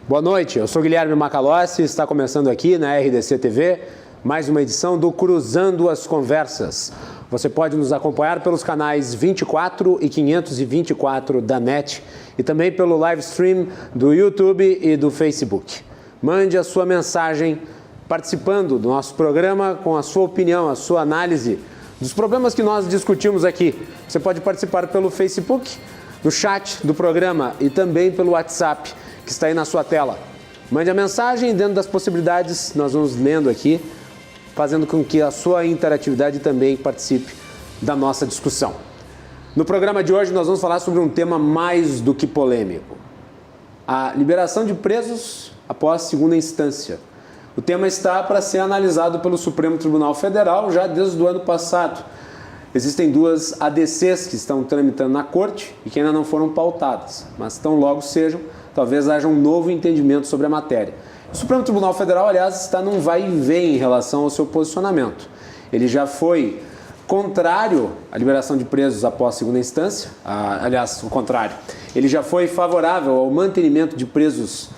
Boa noite, eu sou Guilherme Macalossi e está começando aqui na RDC TV mais uma edição do Cruzando as Conversas. Você pode nos acompanhar pelos canais 24 e 524 da NET e também pelo live stream do YouTube e do Facebook. Mande a sua mensagem participando do nosso programa com a sua opinião, a sua análise dos problemas que nós discutimos aqui. Você pode participar pelo Facebook, no chat do programa e também pelo WhatsApp, que está aí na sua tela. Mande a mensagem e dentro das possibilidades nós vamos lendo aqui, fazendo com que a sua interatividade também participe da nossa discussão. No programa de hoje nós vamos falar sobre um tema mais do que polêmico. A liberação de presos após segunda instância. O tema está para ser analisado pelo Supremo Tribunal Federal já desde o ano passado. Existem duas ADCs que estão tramitando na corte e que ainda não foram pautadas, mas tão logo sejam, talvez haja um novo entendimento sobre a matéria. O Supremo Tribunal Federal, aliás, está num vai e vem em relação ao seu posicionamento. Ele já foi contrário à liberação de presos após segunda instância, aliás, o contrário. Ele já foi favorável ao mantenimento de presos,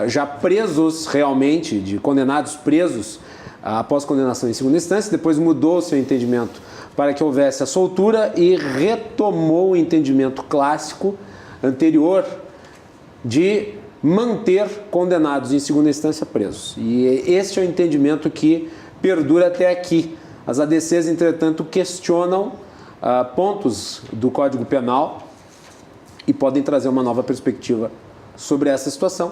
já presos realmente, de condenados presos após condenação em segunda instância, depois mudou o seu entendimento para que houvesse a soltura e retomou o entendimento clássico anterior de manter condenados em segunda instância presos. E este é o entendimento que perdura até aqui. As ADCs, entretanto, questionam pontos do Código Penal e podem trazer uma nova perspectiva sobre essa situação.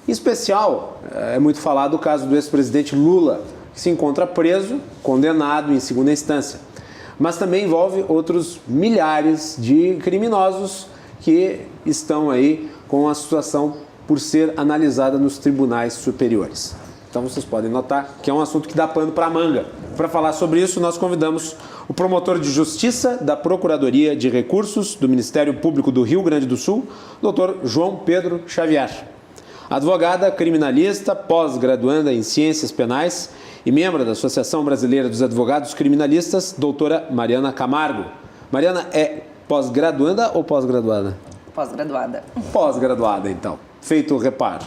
Em especial, é muito falado o caso do ex-presidente Lula, que se encontra preso, condenado em segunda instância. Mas também envolve outros milhares de criminosos que estão aí com a situação por ser analisada nos tribunais superiores. Então vocês podem notar que é um assunto que dá pano para a manga. Para falar sobre isso, nós convidamos o promotor de Justiça da Procuradoria de Recursos do Ministério Público do Rio Grande do Sul, Dr. João Pedro Xavier. Advogada criminalista, pós-graduanda em Ciências Penais e membro da Associação Brasileira dos Advogados Criminalistas, doutora Mariana Camargo. Mariana é pós-graduanda ou pós-graduada? Pós-graduada. Pós-graduada, então. Feito o reparo.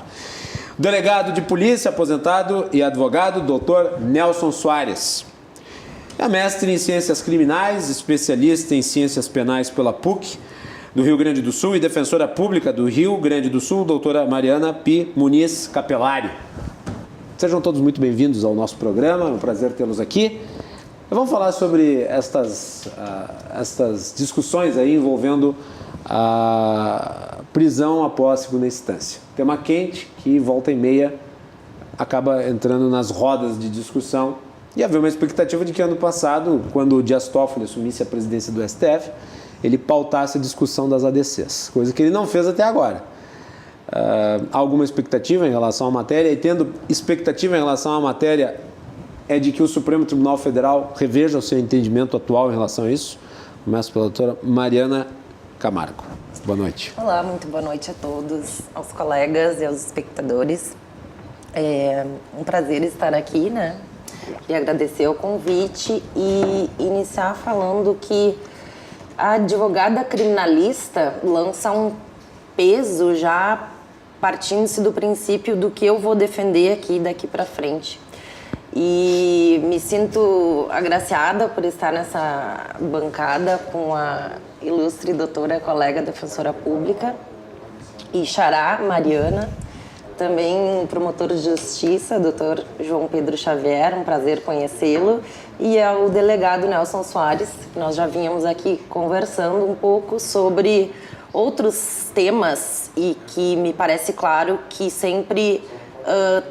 Delegado de Polícia, aposentado e advogado, doutor Nelson Soares. É mestre em Ciências Criminais, especialista em Ciências Penais pela PUC do Rio Grande do Sul e defensora pública do Rio Grande do Sul, doutora Mariana Pi Muniz Capelari. Sejam todos muito bem-vindos ao nosso programa, é um prazer tê-los aqui. Vamos falar sobre estas discussões aí envolvendo a prisão após segunda instância. Tema quente que volta e meia acaba entrando nas rodas de discussão e havia uma expectativa de que ano passado, quando o Dias Toffoli assumisse a presidência do STF, ele pautasse a discussão das ADCs, coisa que ele não fez até agora. Há alguma expectativa em relação à matéria e tendo expectativa em relação à matéria é de que o Supremo Tribunal Federal reveja o seu entendimento atual em relação a isso? Começo pela doutora Mariana Camargo. Boa noite. Olá, muito boa noite a todos, aos colegas e aos espectadores. É um prazer estar aqui, né? E agradecer o convite e iniciar falando que a advogada criminalista lança um peso já partindo-se do princípio do que eu vou defender aqui daqui para frente. E me sinto agraciada por estar nessa bancada com a ilustre doutora colega defensora pública e xará Mariana, também promotor de justiça, doutor João Pedro Xavier, um prazer conhecê-lo, e ao delegado Nelson Soares, que nós já vínhamos aqui conversando um pouco sobre outros temas e que me parece claro que sempre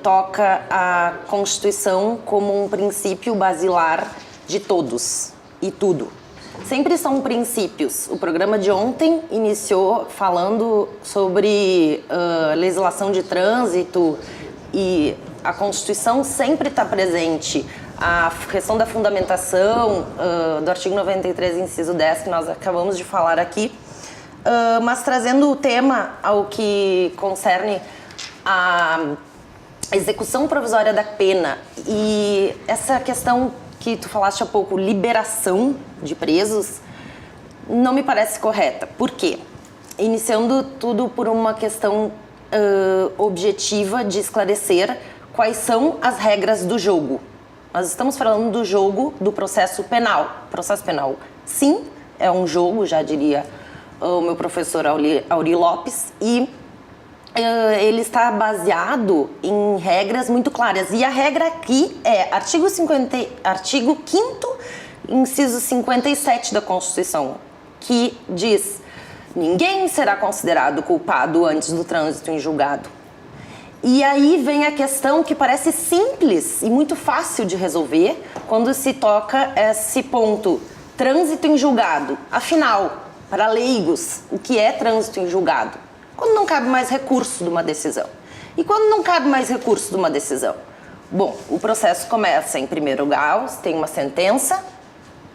toca a Constituição como um princípio basilar de todos e tudo. Sempre são princípios. O programa de ontem iniciou falando sobre legislação de trânsito e a Constituição sempre está presente. A questão da fundamentação do artigo 93, inciso 10, que nós acabamos de falar aqui, mas trazendo o tema ao que concerne a execução provisória da pena e essa questão que tu falaste há pouco, liberação de presos, não me parece correta. Por quê? Iniciando tudo por uma questão objetiva de esclarecer quais são as regras do jogo. Nós estamos falando do jogo do processo penal. Processo penal, sim, é um jogo, já diria o meu professor Auri Lopes, e ele está baseado em regras muito claras. E a regra aqui é artigo 5º, inciso 57 da Constituição, que diz: ninguém será considerado culpado antes do trânsito em julgado. E aí vem a questão que parece simples e muito fácil de resolver quando se toca esse ponto, trânsito em julgado. Afinal, para leigos, o que é trânsito em julgado? Quando não cabe mais recurso de uma decisão. E quando não cabe mais recurso de uma decisão? Bom, o processo começa em primeiro grau, tem uma sentença.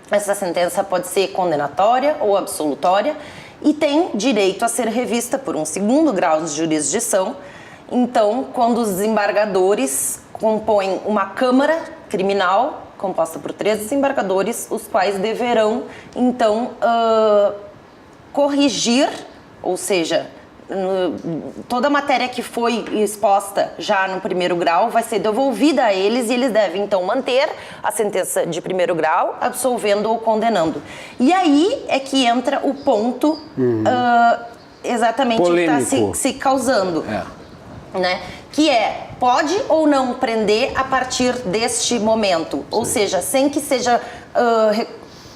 Essa sentença pode ser condenatória ou absolutória e tem direito a ser revista por um segundo grau de jurisdição. Então, quando os desembargadores compõem uma Câmara Criminal, composta por 3 desembargadores, os quais deverão, então, corrigir, ou seja, toda a matéria que foi exposta já no primeiro grau vai ser devolvida a eles e eles devem, então, manter a sentença de primeiro grau, absolvendo ou condenando. E aí é que entra o ponto exatamente polêmico que está se causando. Né? Que é, pode ou não prender a partir deste momento, ou seja, sem que seja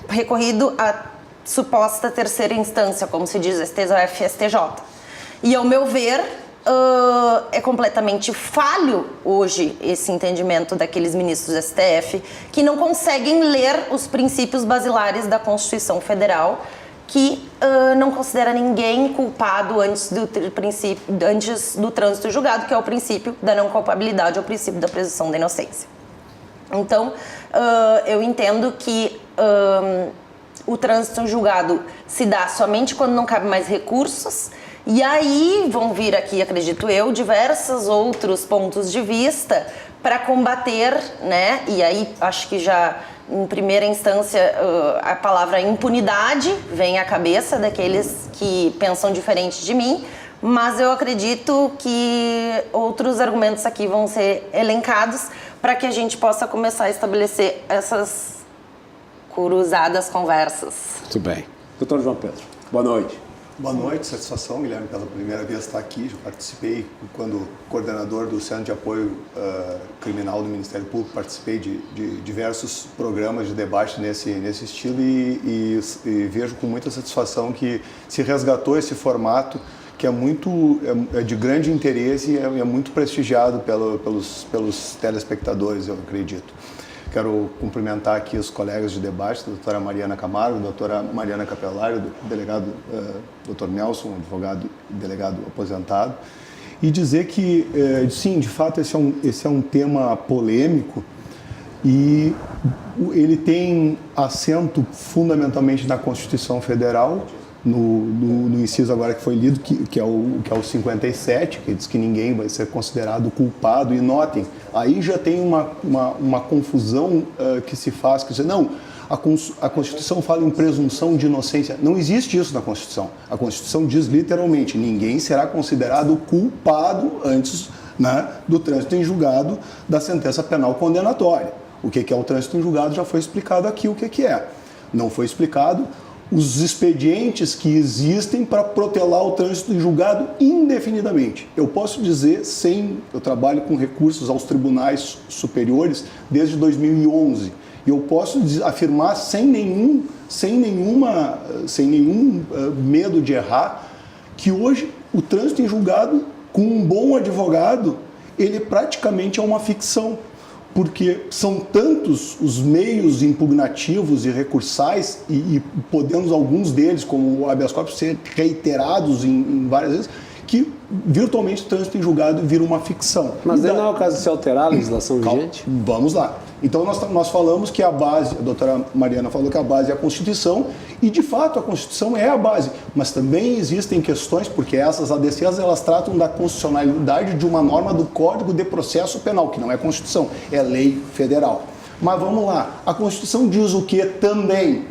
recorrido à suposta terceira instância, como se diz, STF, STJ. E, ao meu ver, é completamente falho hoje esse entendimento daqueles ministros do STF que não conseguem ler os princípios basilares da Constituição Federal, que não considera ninguém culpado antes do trânsito julgado, que é o princípio da não culpabilidade, ou o princípio da presunção da inocência. Então, eu entendo que o trânsito julgado se dá somente quando não cabe mais recursos, e aí vão vir aqui, acredito eu, diversos outros pontos de vista para combater, né? E aí acho que já em primeira instância a palavra impunidade vem à cabeça daqueles que pensam diferente de mim, mas eu acredito que outros argumentos aqui vão ser elencados para que a gente possa começar a estabelecer essas cruzadas conversas. Muito bem. Doutor João Pedro, boa noite. Boa noite, satisfação, Guilherme, pela primeira vez estar aqui. Já participei quando coordenador do Centro de Apoio Criminal do Ministério Público, participei de diversos programas de debate nesse estilo e vejo com muita satisfação que se resgatou esse formato que é de grande interesse e é muito prestigiado pelos telespectadores, eu acredito. Quero cumprimentar aqui os colegas de debate, a doutora Mariana Camargo, a doutora Mariana Capelari, o delegado doutor Nelson, advogado e delegado aposentado, e dizer que, sim, de fato, esse é um tema polêmico e ele tem assento fundamentalmente na Constituição Federal, no inciso agora que foi lido, que é o 57, que diz que ninguém vai ser considerado culpado. E notem, aí já tem uma confusão que se faz, que diz, não, a Constituição fala em presunção de inocência. Não existe isso na Constituição. A Constituição diz literalmente, ninguém será considerado culpado antes, né, do trânsito em julgado da sentença penal condenatória. O que é o trânsito em julgado já foi explicado aqui o que é. Não foi explicado os expedientes que existem para protelar o trânsito em julgado indefinidamente. Eu posso dizer, eu trabalho com recursos aos tribunais superiores desde 2011, e eu posso afirmar sem nenhum medo de errar, que hoje o trânsito em julgado, com um bom advogado, ele praticamente é uma ficção. Porque são tantos os meios impugnativos e recursais e podemos alguns deles, como o habeas corpus, ser reiterados em várias vezes, que virtualmente o trânsito em julgado vira uma ficção. Mas não é o caso de se alterar a legislação vigente? Vamos lá. Então nós falamos que a base, a doutora Mariana falou que a base é a Constituição, e de fato a Constituição é a base, mas também existem questões, porque essas ADCs elas tratam da constitucionalidade de uma norma do Código de Processo Penal, que não é Constituição, é lei federal. Mas vamos lá, a Constituição diz o que também?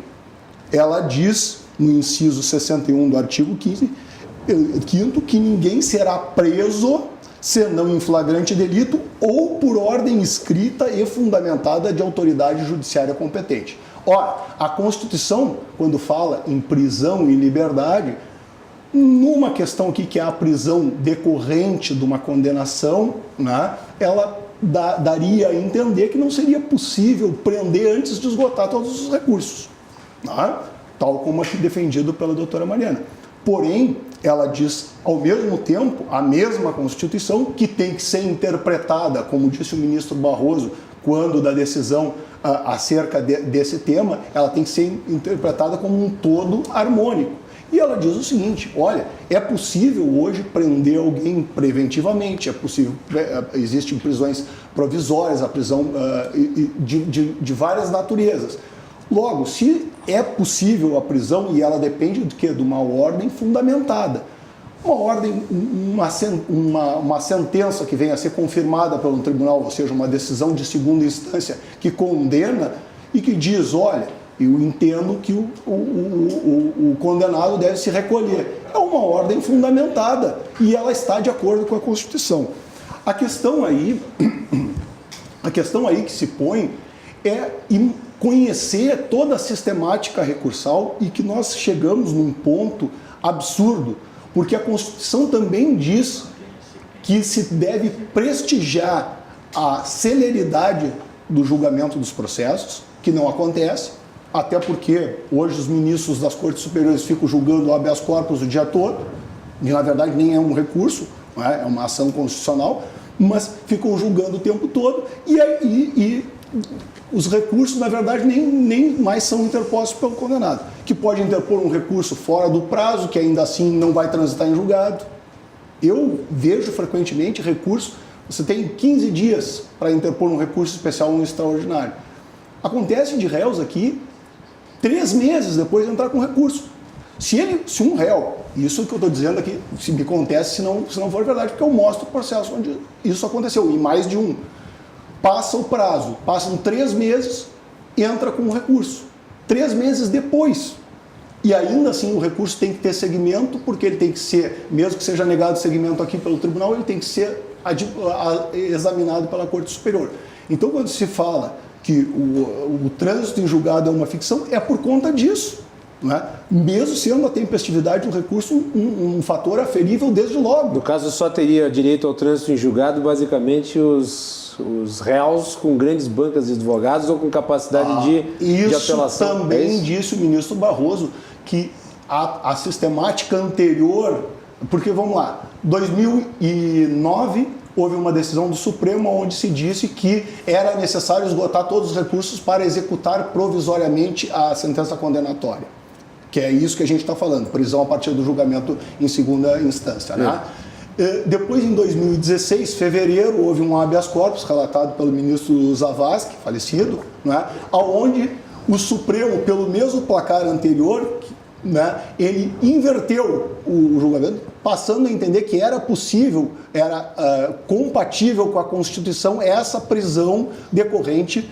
Ela diz, no inciso 61 do artigo 15, Quinto, que ninguém será preso senão em flagrante delito ou por ordem escrita e fundamentada de autoridade judiciária competente. Ora, a Constituição, quando fala em prisão e liberdade, numa questão aqui que é a prisão decorrente de uma condenação, né, ela daria a entender que não seria possível prender antes de esgotar todos os recursos, né, tal como aqui defendido pela doutora Mariana. Porém, ela diz, ao mesmo tempo, a mesma Constituição, que tem que ser interpretada, como disse o ministro Barroso, quando da decisão acerca desse tema, ela tem que ser interpretada como um todo harmônico. E ela diz o seguinte, olha, é possível hoje prender alguém preventivamente, é possível, existem prisões provisórias, a prisão de várias naturezas. Logo, se é possível a prisão, e ela depende do quê? De uma ordem fundamentada. Uma ordem, uma sentença que venha a ser confirmada pelo tribunal, ou seja, uma decisão de segunda instância que condena e que diz, olha, eu entendo que o condenado deve se recolher. É uma ordem fundamentada e ela está de acordo com a Constituição. A questão aí que se põe é conhecer toda a sistemática recursal e que nós chegamos num ponto absurdo, porque a Constituição também diz que se deve prestigiar a celeridade do julgamento dos processos, que não acontece, até porque hoje os ministros das Cortes Superiores ficam julgando o habeas corpus o dia todo, e na verdade nem é um recurso, é uma ação constitucional, mas ficam julgando o tempo todo, e os recursos, na verdade, nem mais são interpostos pelo condenado, que pode interpor um recurso fora do prazo, que ainda assim não vai transitar em julgado. Eu vejo frequentemente recurso, você tem 15 dias para interpor um recurso especial ou um extraordinário. Acontece de réus aqui, 3 meses depois de entrar com recurso. Se um réu, isso que eu estou dizendo aqui, se me acontece, se não for verdade, porque eu mostro o processo onde isso aconteceu, e mais de um. Passa o prazo, passam 3 meses, entra com o recurso. 3 meses depois. E ainda assim o recurso tem que ter segmento, porque ele tem que ser, mesmo que seja negado segmento aqui pelo tribunal, ele tem que ser examinado pela Corte Superior. Então, quando se fala que o trânsito em julgado é uma ficção, é por conta disso. Não é? Mesmo sendo a tempestividade do recurso um fator aferível desde logo. No caso, só teria direito ao trânsito em julgado, basicamente, os réus com grandes bancas de advogados ou com capacidade de apelação. Isso também disse o ministro Barroso, que a sistemática anterior, porque vamos lá, 2009 houve uma decisão do Supremo onde se disse que era necessário esgotar todos os recursos para executar provisoriamente a sentença condenatória, que é isso que a gente está falando, prisão a partir do julgamento em segunda instância, né? Depois, em 2016, fevereiro, houve um habeas corpus relatado pelo ministro Zavascki, falecido, né, onde o Supremo, pelo mesmo placar anterior, né, ele inverteu o julgamento, passando a entender que era possível, era compatível com a Constituição essa prisão decorrente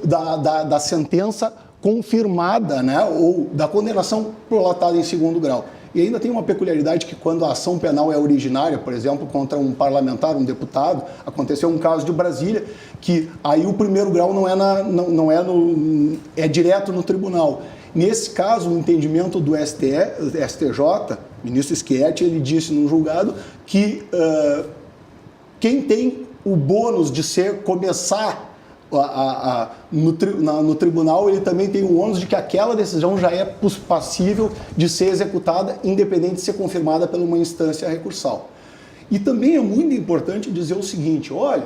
da sentença confirmada, né, ou da condenação prolatada em segundo grau. E ainda tem uma peculiaridade que quando a ação penal é originária, por exemplo, contra um parlamentar, um deputado, aconteceu um caso de Brasília, que aí o primeiro grau é direto no tribunal. Nesse caso, o entendimento do STJ, ministro Schietti, ele disse num julgado que quem tem o bônus de começar no tribunal, ele também tem o ônus de que aquela decisão já é passível de ser executada, independente de ser confirmada por uma instância recursal. E também é muito importante dizer o seguinte, olha,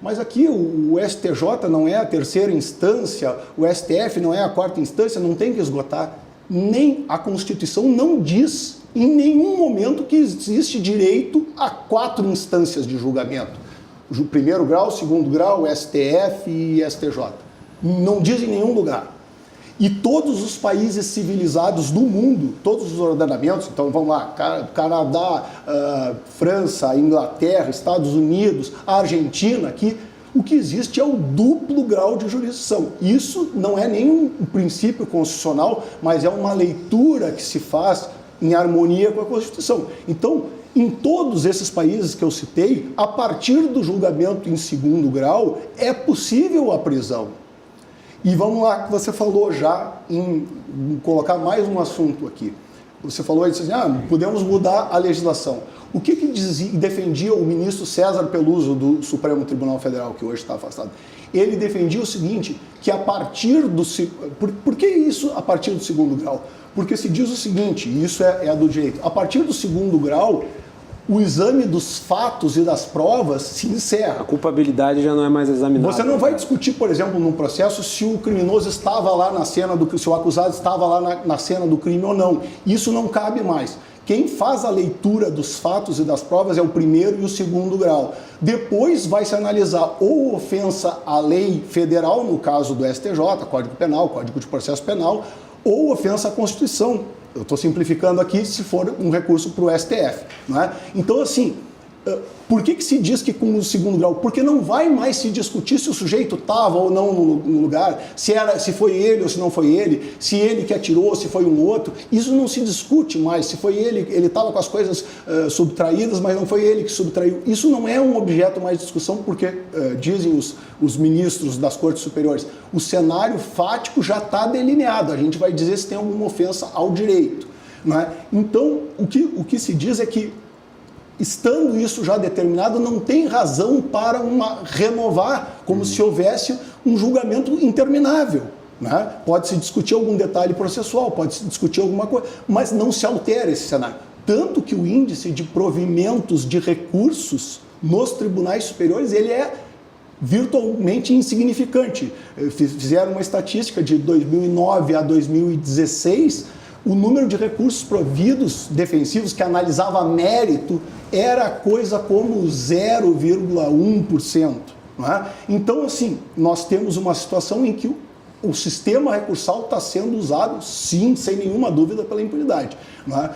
mas aqui o STJ não é a terceira instância, o STF não é a quarta instância, não tem que esgotar. Nem a Constituição não diz em nenhum momento que existe direito a 4 instâncias de julgamento. O primeiro grau, segundo grau, STF e STJ. Não diz em nenhum lugar. E todos os países civilizados do mundo, todos os ordenamentos, então vamos lá, Canadá, França, Inglaterra, Estados Unidos, Argentina, aqui, o que existe é o duplo grau de jurisdição. Isso não é nem um princípio constitucional, mas é uma leitura que se faz em harmonia com a Constituição. Então, em todos esses países que eu citei, a partir do julgamento em segundo grau, é possível a prisão. E vamos lá, que você falou já em colocar mais um assunto aqui. Você falou aí, assim, podemos mudar a legislação. O que defendia o ministro César Peluso do Supremo Tribunal Federal, que hoje está afastado? Ele defendia o seguinte, que a partir do... Por que isso a partir do segundo grau? Porque se diz o seguinte, e isso é do direito, a partir do segundo grau, o exame dos fatos e das provas se encerra. A culpabilidade já não é mais examinada. Você não vai discutir, por exemplo, num processo se o criminoso estava lá na cena do crime, se o acusado estava lá na cena do crime ou não. Isso não cabe mais. Quem faz a leitura dos fatos e das provas é o primeiro e o segundo grau. Depois vai se analisar ou ofensa à lei federal, no caso do STJ, Código Penal, Código de Processo Penal, ou ofensa à Constituição. Eu estou simplificando aqui, se for um recurso para o STF. Não é? Então, assim, por que se diz que com o segundo grau? Porque não vai mais se discutir se o sujeito estava ou não no lugar, se foi ele ou se não foi ele, se ele que atirou, se foi um outro. Isso não se discute mais. Se foi ele estava com as coisas subtraídas, mas não foi ele que subtraiu. Isso não é um objeto mais de discussão, porque, dizem os ministros das Cortes Superiores, o cenário fático já está delineado. A gente vai dizer se tem alguma ofensa ao direito. Não é? Então, o que se diz é que, estando isso já determinado, não tem razão para renovar, como se houvesse um julgamento interminável. Né? Pode-se discutir algum detalhe processual, pode-se discutir alguma coisa, mas não se altera esse cenário. Tanto que o índice de provimentos de recursos nos tribunais superiores, ele é virtualmente insignificante. Fizeram uma estatística de 2009 a 2016, o número de recursos providos defensivos que analisava mérito era coisa como 0,1%. Não é? Então, assim, nós temos uma situação em que o sistema recursal está sendo usado, sim, sem nenhuma dúvida, pela impunidade, não é?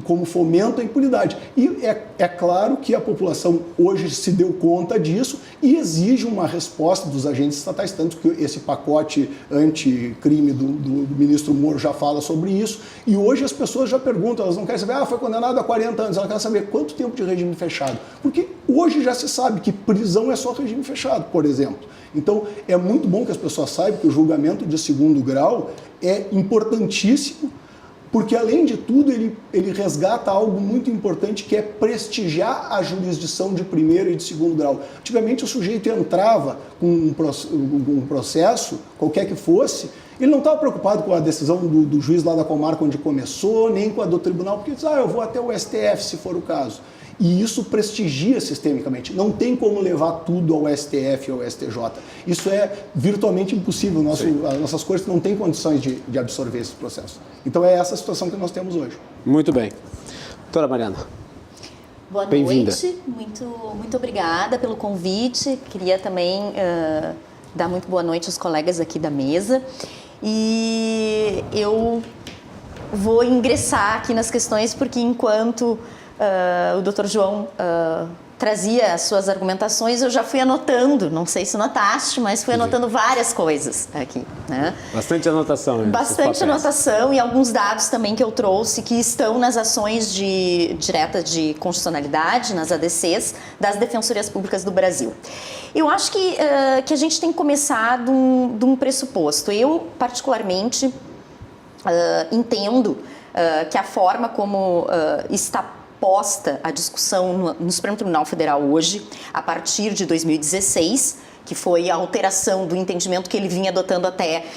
Como fomento à impunidade. E é claro que a população hoje se deu conta disso e exige uma resposta dos agentes estatais, tanto que esse pacote anticrime do ministro Moro já fala sobre isso. E hoje as pessoas já perguntam, elas não querem saber, foi condenado a 40 anos, elas querem saber quanto tempo de regime fechado. Porque hoje já se sabe que prisão é só regime fechado, por exemplo. Então, é muito bom que as pessoas saibam que o julgamento de segundo grau é importantíssimo, porque, além de tudo, ele resgata algo muito importante, que é prestigiar a jurisdição de primeiro e de segundo grau. Antigamente, o sujeito entrava com um processo, qualquer que fosse, ele não estava preocupado com a decisão do juiz lá da comarca onde começou, nem com a do tribunal, porque ele diz, eu vou até o STF, se for o caso. E isso prestigia sistemicamente. Não tem como levar tudo ao STF ou ao STJ. Isso é virtualmente impossível. As nossas cortes não têm condições de absorver esse processo. Então é essa a situação que nós temos hoje. Muito bem. Doutora Mariana. Boa noite. Muito obrigada pelo convite. Queria também dar muito boa noite aos colegas aqui da mesa. E eu vou ingressar aqui nas questões porque, enquanto o Dr. João trazia as suas argumentações, eu já fui anotando, não sei se notaste, mas fui anotando várias coisas aqui. Né? Bastante anotação. Bastante anotação e alguns dados também que eu trouxe que estão nas ações diretas de constitucionalidade, nas ADCs, das Defensorias Públicas do Brasil. Eu acho que a gente tem que começar de um pressuposto. Eu, particularmente, entendo que a forma como está posta a discussão no Supremo Tribunal Federal hoje, a partir de 2016, que foi a alteração do entendimento que ele vinha adotando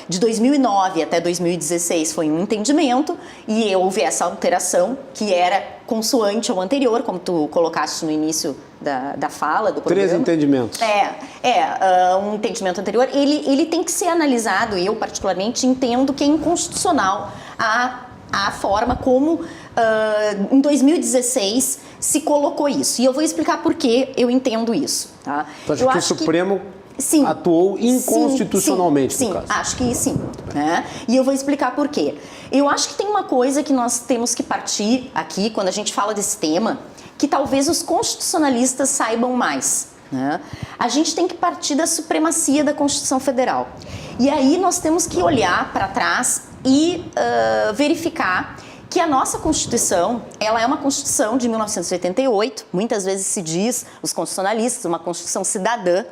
de 2009 até 2016, foi um entendimento, e houve essa alteração que era consoante ao anterior, como tu colocaste no início da fala do programa. 3 entendimentos. Um entendimento anterior, ele tem que ser analisado, e eu particularmente entendo que é inconstitucional a forma como em 2016 se colocou isso. E eu vou explicar por que eu entendo isso. Tá? Tu acha que o Supremo atuou inconstitucionalmente, sim, no caso? Acho que sim. Né? E eu vou explicar por quê. Eu acho que tem uma coisa que nós temos que partir aqui, quando a gente fala desse tema, que talvez os constitucionalistas saibam mais. Né? A gente tem que partir da supremacia da Constituição Federal. E aí nós temos que olhar para trás e verificar que a nossa Constituição, ela é uma Constituição de 1988, muitas vezes se diz, os constitucionalistas, uma Constituição cidadã,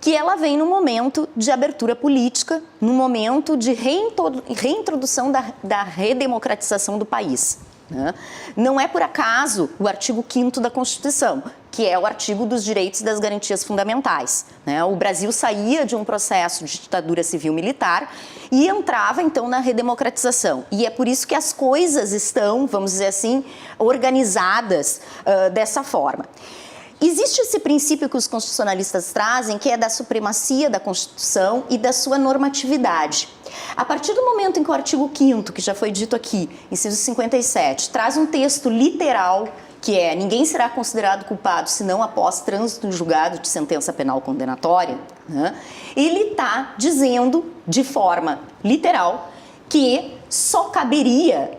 que ela vem no momento de abertura política, no momento de reintrodução da redemocratização do país. Né? Não é por acaso o artigo 5º da Constituição, que é o artigo dos direitos e das garantias fundamentais. Né? O Brasil saía de um processo de ditadura civil-militar e entrava, então, na redemocratização. E é por isso que as coisas estão, vamos dizer assim, organizadas dessa forma. Existe esse princípio que os constitucionalistas trazem, que é da supremacia da Constituição e da sua normatividade. A partir do momento em que o artigo 5º, que já foi dito aqui, inciso 57, traz um texto literal, que é: ninguém será considerado culpado senão após trânsito em julgado de sentença penal condenatória, né? Ele está dizendo, de forma literal, que só caberia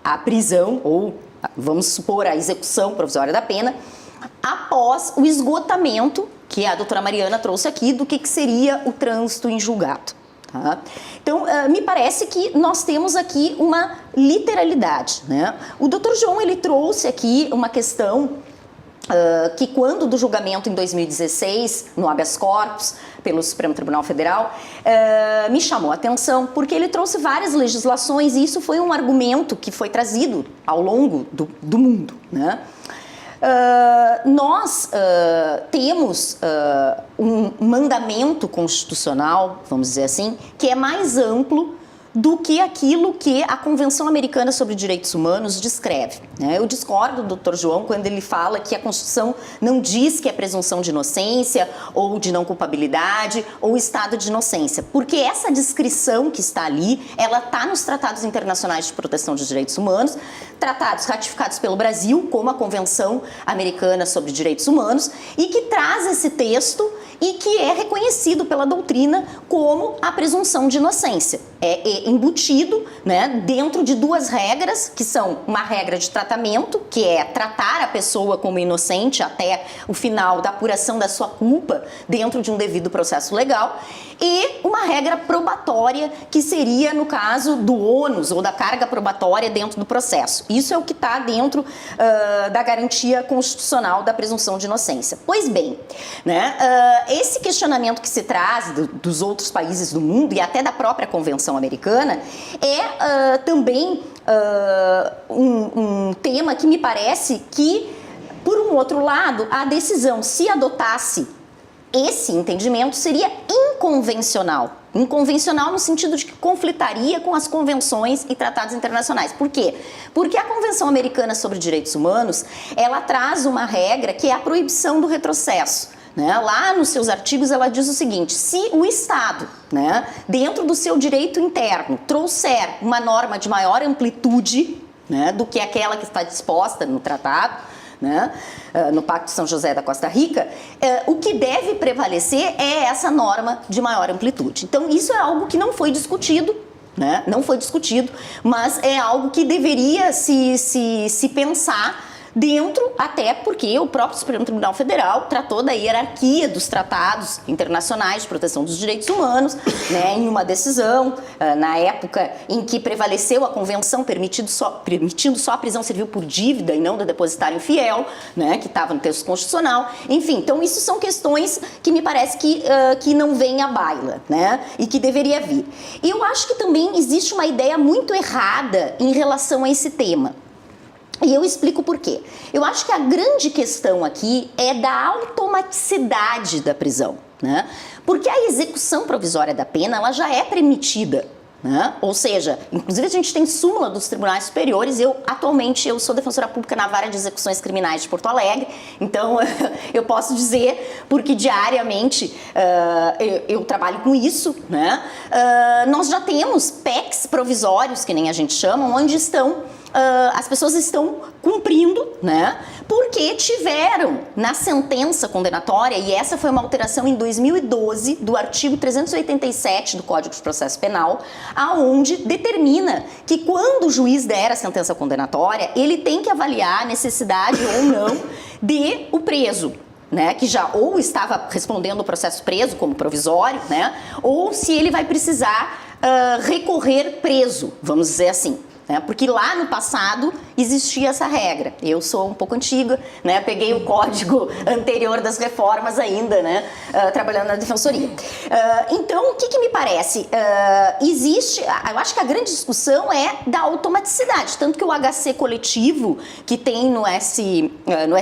a prisão, ou vamos supor a execução provisória da pena, após o esgotamento, que a doutora Mariana trouxe aqui, do que seria o trânsito em julgado. Tá? Então, me parece que nós temos aqui uma literalidade. Né? O doutor João, ele trouxe aqui uma questão que, quando do julgamento em 2016, no habeas corpus, pelo Supremo Tribunal Federal, me chamou a atenção, porque ele trouxe várias legislações e isso foi um argumento que foi trazido ao longo do mundo. Né? Nós temos um mandamento constitucional, vamos dizer assim, que é mais amplo do que aquilo que a Convenção Americana sobre Direitos Humanos descreve. Né? Eu discordo do Dr. João quando ele fala que a Constituição não diz que é presunção de inocência ou de não culpabilidade ou estado de inocência, porque essa descrição que está ali, ela está nos tratados internacionais de proteção dos direitos humanos, tratados ratificados pelo Brasil, como a Convenção Americana sobre Direitos Humanos, e que traz esse texto e que é reconhecido pela doutrina como a presunção de inocência. É embutido, né, dentro de duas regras, que são uma regra de tratamento, que é tratar a pessoa como inocente até o final da apuração da sua culpa dentro de um devido processo legal, e uma regra probatória, que seria no caso do ônus ou da carga probatória dentro do processo. Isso é o que está dentro da garantia constitucional da presunção de inocência. Pois bem, né, esse questionamento que se traz dos outros países do mundo e até da própria Convenção Americana é também um tema que me parece que, por um outro lado, a decisão, se adotasse esse entendimento, seria inconvencional. Inconvencional no sentido de que conflitaria com as convenções e tratados internacionais. Por quê? Porque a Convenção Americana sobre Direitos Humanos, ela traz uma regra que é a proibição do retrocesso. Né? Lá nos seus artigos ela diz o seguinte: se o Estado, né, dentro do seu direito interno, trouxer uma norma de maior amplitude, né, do que aquela que está disposta no tratado, né, no Pacto de São José da Costa Rica, o que deve prevalecer é essa norma de maior amplitude. Então isso é algo que não foi discutido, né, não foi discutido, mas é algo que deveria se pensar dentro, até porque o próprio Supremo Tribunal Federal tratou da hierarquia dos tratados internacionais de proteção dos direitos humanos, né, em uma decisão, na época em que prevaleceu a convenção permitindo só a prisão civil por dívida e não do depositário infiel, né, que estava no texto constitucional. Enfim, então isso são questões que me parece que não vêm à baila, né, e que deveria vir. E eu acho que também existe uma ideia muito errada em relação a esse tema. E eu explico por quê. Eu acho que a grande questão aqui é da automaticidade da prisão, né? Porque a execução provisória da pena, ela já é permitida, né? Ou seja, inclusive a gente tem súmula dos tribunais superiores. Atualmente eu sou defensora pública na vara de execuções criminais de Porto Alegre, então eu posso dizer, porque diariamente eu trabalho com isso, né? Nós já temos PECs provisórios, que nem a gente chama, onde as pessoas estão cumprindo, né? Porque tiveram na sentença condenatória, e essa foi uma alteração em 2012 do artigo 387 do Código de Processo Penal, aonde determina que quando o juiz der a sentença condenatória, ele tem que avaliar a necessidade ou não de o preso, né, que já ou estava respondendo o processo preso como provisório, né, ou se ele vai precisar recorrer preso, vamos dizer assim. né? Porque lá no passado existia essa regra. Eu sou um pouco antiga, né? Peguei o código anterior das reformas ainda, né? Trabalhando na defensoria. Então, o que me parece? Existe, eu acho que a grande discussão é da automaticidade, tanto que o HC coletivo que tem no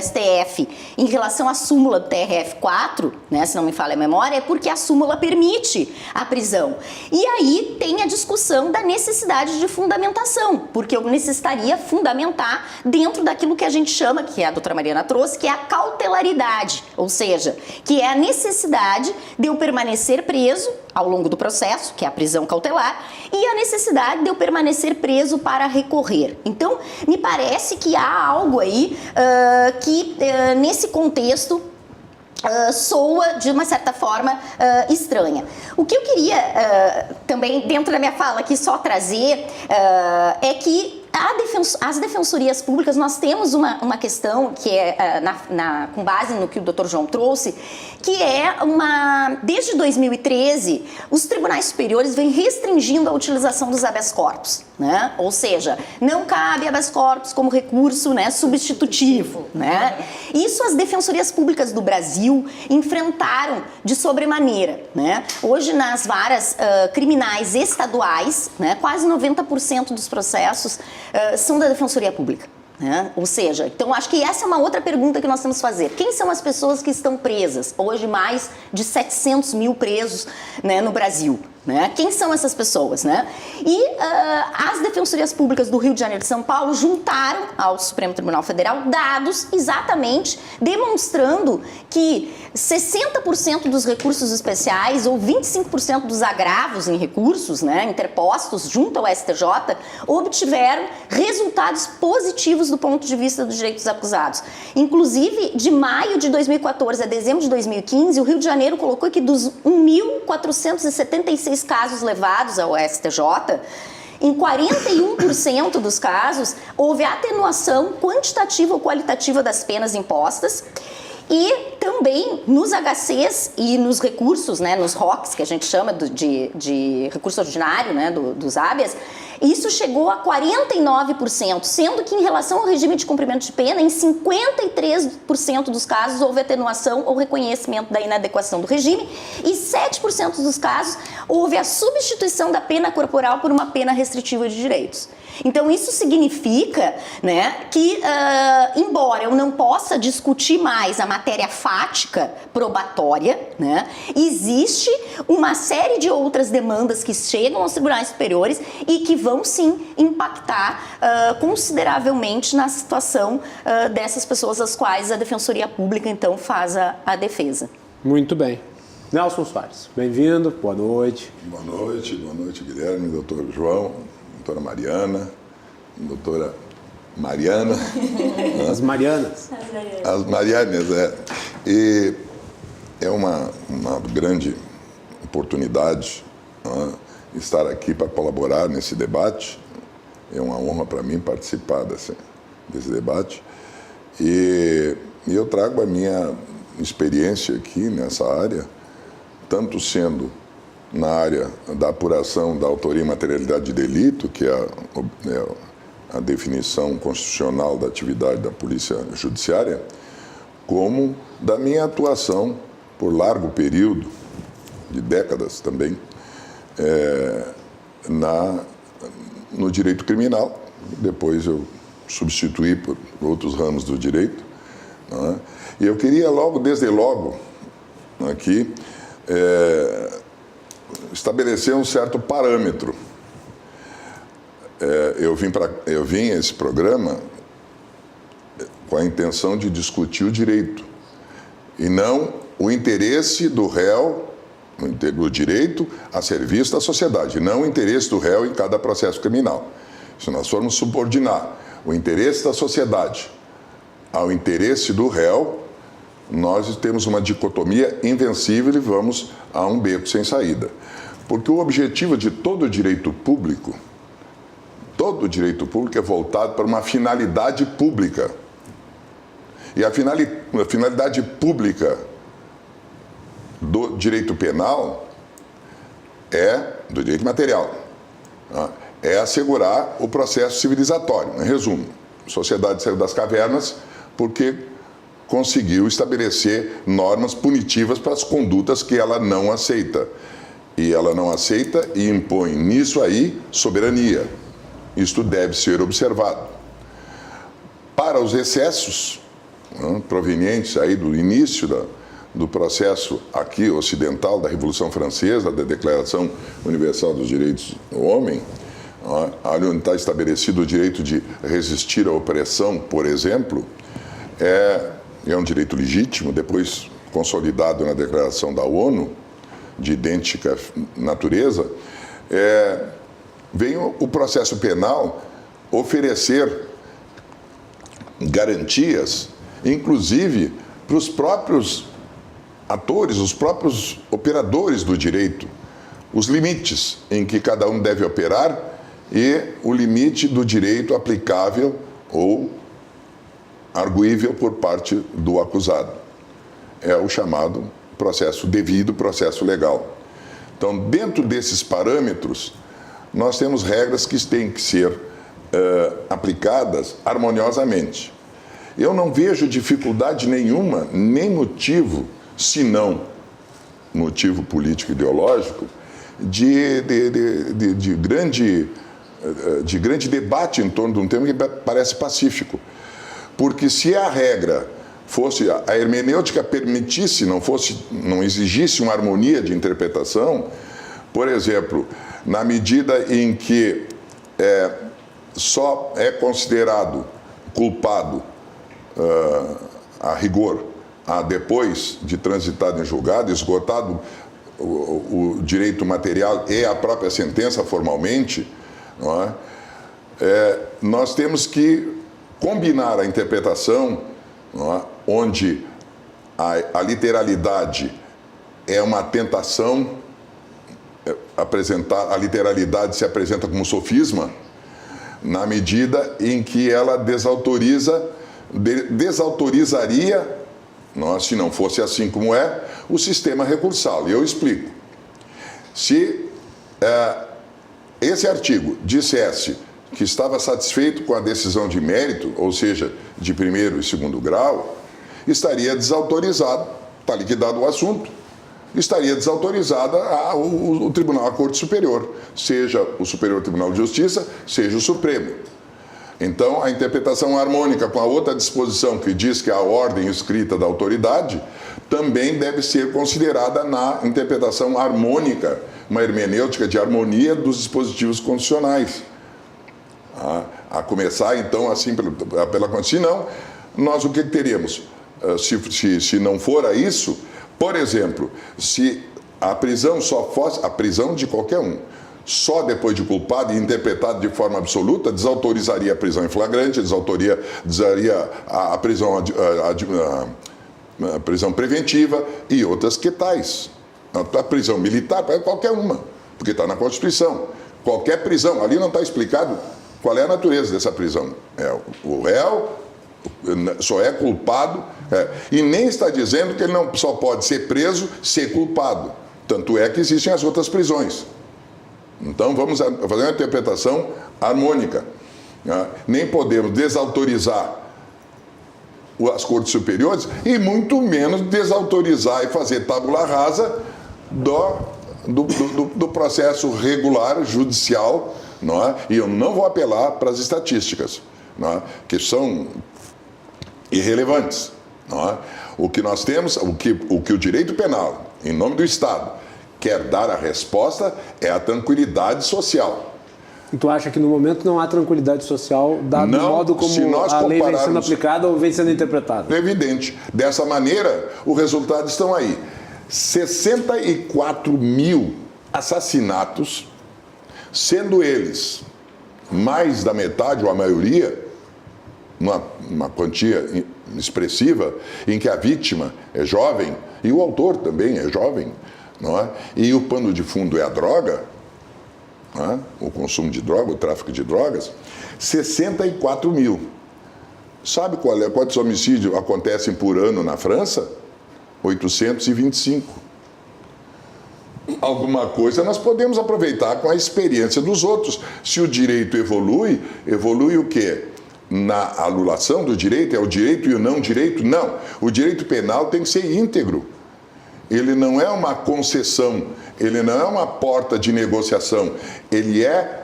STF em relação à súmula do TRF4, né? Se não me falha a memória, é porque a súmula permite a prisão. E aí tem a discussão da necessidade de fundamentação, porque eu necessitaria fundamentar dentro daquilo que a gente chama, que a doutora Mariana trouxe, que é a cautelaridade, ou seja, que é a necessidade de eu permanecer preso ao longo do processo, que é a prisão cautelar, e a necessidade de eu permanecer preso para recorrer. Então, me parece que há algo aí que, nesse contexto, soa de uma certa forma estranha. O que eu queria também, dentro da minha fala aqui, só trazer é que as defensorias públicas, nós temos uma questão que é, com base no que o Dr. João trouxe, que é desde 2013, os tribunais superiores vêm restringindo a utilização dos habeas corpus, né? Ou seja, não cabe habeas corpus como recurso, né, substitutivo, né? Isso as defensorias públicas do Brasil enfrentaram de sobremaneira, né? Hoje, nas varas criminais estaduais, né, quase 90% dos processos são da Defensoria Pública, né? Ou seja, então acho que essa é uma outra pergunta que nós temos que fazer. Quem são as pessoas que estão presas? Hoje mais de 700 mil presos, né, no Brasil. Né? Quem são essas pessoas? Né? E as defensorias públicas do Rio de Janeiro e de São Paulo juntaram ao Supremo Tribunal Federal dados exatamente demonstrando que 60% dos recursos especiais ou 25% dos agravos em recursos, né, interpostos junto ao STJ obtiveram resultados positivos do ponto de vista dos direitos acusados. Inclusive, de maio de 2014 a dezembro de 2015, o Rio de Janeiro colocou que dos 1.476 casos levados ao STJ, em 41% dos casos, houve atenuação quantitativa ou qualitativa das penas impostas. E também nos HCs e nos recursos, né, nos ROCs, que a gente chama de recurso ordinário, né, dos habeas, isso chegou a 49%, sendo que em relação ao regime de cumprimento de pena, em 53% dos casos houve atenuação ou reconhecimento da inadequação do regime e 7% dos casos houve a substituição da pena corporal por uma pena restritiva de direitos. Então, isso significa, né, que, embora eu não possa discutir mais a matéria fática probatória, né, existe uma série de outras demandas que chegam aos tribunais superiores e que vão, sim, impactar consideravelmente na situação dessas pessoas às quais a Defensoria Pública, então, faz a defesa. Muito bem. Nelson Soares, bem-vindo, boa noite. Boa noite, Guilherme, doutor João, doutora Mariana, doutora Mariana. As Marianas. As Marianas, E é uma grande oportunidade estar aqui para colaborar nesse debate. É uma honra para mim participar desse debate. E eu trago a minha experiência aqui nessa área, tanto sendo na área da apuração da autoria e materialidade de delito, que é a definição constitucional da atividade da Polícia Judiciária, como da minha atuação por largo período, de décadas também, no direito criminal. Depois eu substituí por outros ramos do direito. Né? E eu queria desde logo, aqui, estabelecer um certo parâmetro. Eu vim a esse programa com a intenção de discutir o direito e não o interesse do réu, o direito a serviço da sociedade, não o interesse do réu em cada processo criminal. Se nós formos subordinar o interesse da sociedade ao interesse do réu, nós temos uma dicotomia invencível e vamos a um beco sem saída. Porque o objetivo de todo direito público é voltado para uma finalidade pública. E a finalidade pública do direito penal do direito material, é assegurar o processo civilizatório. Em resumo, a sociedade saiu das cavernas porque conseguiu estabelecer normas punitivas para as condutas que ela não aceita. E ela não aceita e impõe nisso aí soberania. Isto deve ser observado. Para os excessos, provenientes aí do início do processo aqui ocidental da Revolução Francesa, da Declaração Universal dos Direitos do Homem, ali onde está estabelecido o direito de resistir à opressão, por exemplo, é um direito legítimo, depois consolidado na Declaração da ONU, de idêntica natureza, vem o processo penal oferecer garantias, inclusive para os próprios atores, os próprios operadores do direito, os limites em que cada um deve operar e o limite do direito aplicável ou arguível por parte do acusado. É o chamado processo devido, processo legal. Então, dentro desses parâmetros, nós temos regras que têm que ser aplicadas harmoniosamente. Eu não vejo dificuldade nenhuma, nem motivo, senão motivo político-ideológico, de grande debate em torno de um tema que parece pacífico. Porque se a regra fosse, a hermenêutica permitisse, não exigisse uma harmonia de interpretação, por exemplo, na medida em que só é considerado culpado a rigor, depois de transitado em julgado, esgotado o direito material e a própria sentença formalmente, não é? Nós temos que combinar a interpretação, não é? Onde a literalidade é uma tentação, a literalidade se apresenta como sofisma, na medida em que ela desautorizaria, se não fosse assim como é, o sistema recursal. E eu explico. Se esse artigo dissesse que estava satisfeito com a decisão de mérito, ou seja, de primeiro e segundo grau, estaria desautorizado, está liquidado o assunto, estaria desautorizada o Tribunal, a Corte Superior, seja o Superior Tribunal de Justiça, seja o Supremo. Então, a interpretação harmônica com a outra disposição que diz que a ordem escrita da autoridade também deve ser considerada na interpretação harmônica, uma hermenêutica de harmonia dos dispositivos constitucionais. A começar, então, assim, pela... Senão, nós o que teríamos? Se não for isso, por exemplo, se a prisão só fosse... A prisão de qualquer um, só depois de culpado e interpretado de forma absoluta, desautorizaria a prisão em flagrante, desautorizaria a prisão preventiva e outras que tais. A prisão militar, qualquer uma, porque está na Constituição. Qualquer prisão, ali não está explicado qual é a natureza dessa prisão. O réu só é culpado, e nem está dizendo que ele não só pode ser preso, ser culpado. Tanto é que existem as outras prisões. Então, vamos fazer uma interpretação harmônica. Nem podemos desautorizar as cortes superiores e muito menos desautorizar e fazer tábula rasa do processo regular, judicial, não é? E eu não vou apelar para as estatísticas, não é? Que são irrelevantes. Não é? O que nós temos, o que o direito penal, em nome do Estado, quer dar a resposta é a tranquilidade social. E tu acha que no momento não há tranquilidade social, dado o modo como a lei vem sendo aplicada ou vem sendo interpretada? É evidente. Dessa maneira, os resultados estão aí. 64 mil assassinatos, sendo eles mais da metade ou a maioria, uma quantia expressiva, em que a vítima é jovem e o autor também é jovem, não é? E o pano de fundo é a droga, não é? O consumo de droga, o tráfico de drogas. 64 mil. Sabe quantos homicídios acontecem por ano na França? 825. alguma coisa nós podemos aproveitar com a experiência dos outros. Se o direito evolui, evolui o quê? Na anulação do direito, é o direito e o não direito? Não. O direito penal tem que ser íntegro. Ele não é uma concessão, ele não é uma porta de negociação, ele é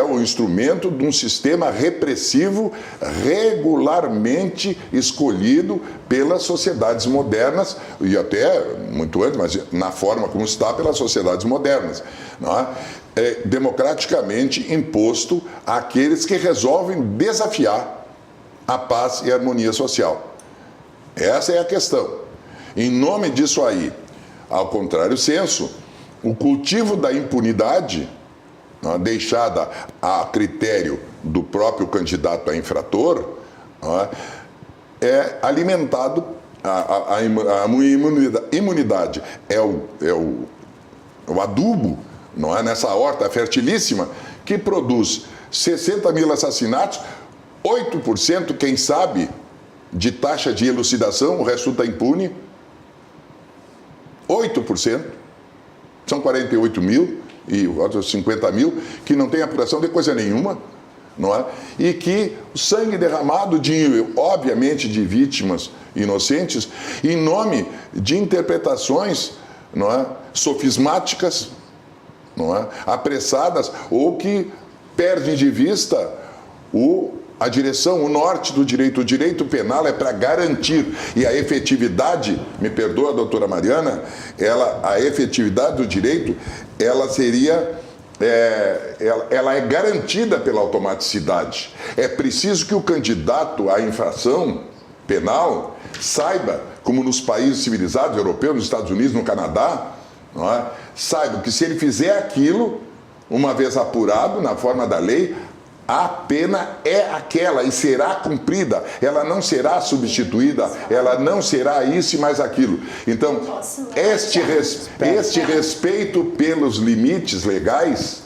o instrumento de um sistema repressivo regularmente escolhido pelas sociedades modernas, e até muito antes, mas na forma como está pelas sociedades modernas, não é? Democraticamente imposto àqueles que resolvem desafiar a paz e a harmonia social. Essa é a questão. Em nome disso aí, ao contrário senso, o cultivo da impunidade, deixada a critério do próprio candidato a infrator, é alimentado, a imunidade é o adubo, não é, nessa horta fertilíssima que produz 60 mil assassinatos, 8%, quem sabe, de taxa de elucidação, o resto está impune. 8%, são 48 mil e outros 50 mil que não tem apuração de coisa nenhuma, não é? E que o sangue derramado, obviamente, de vítimas inocentes, em nome de interpretações, não é, sofismáticas, não é, apressadas, ou que perdem de vista a direção, o norte do direito. O direito penal é para garantir, e a efetividade, me perdoa, doutora Mariana, a efetividade do direito, ela seria, ela é garantida pela automaticidade. É preciso que o candidato à infração penal saiba, como nos países civilizados, europeus, nos Estados Unidos, no Canadá, não é? Saiba que se ele fizer aquilo, uma vez apurado na forma da lei, a pena é aquela e será cumprida, ela não será substituída, ela não será isso e mais aquilo. Então, este respeito pelos limites legais,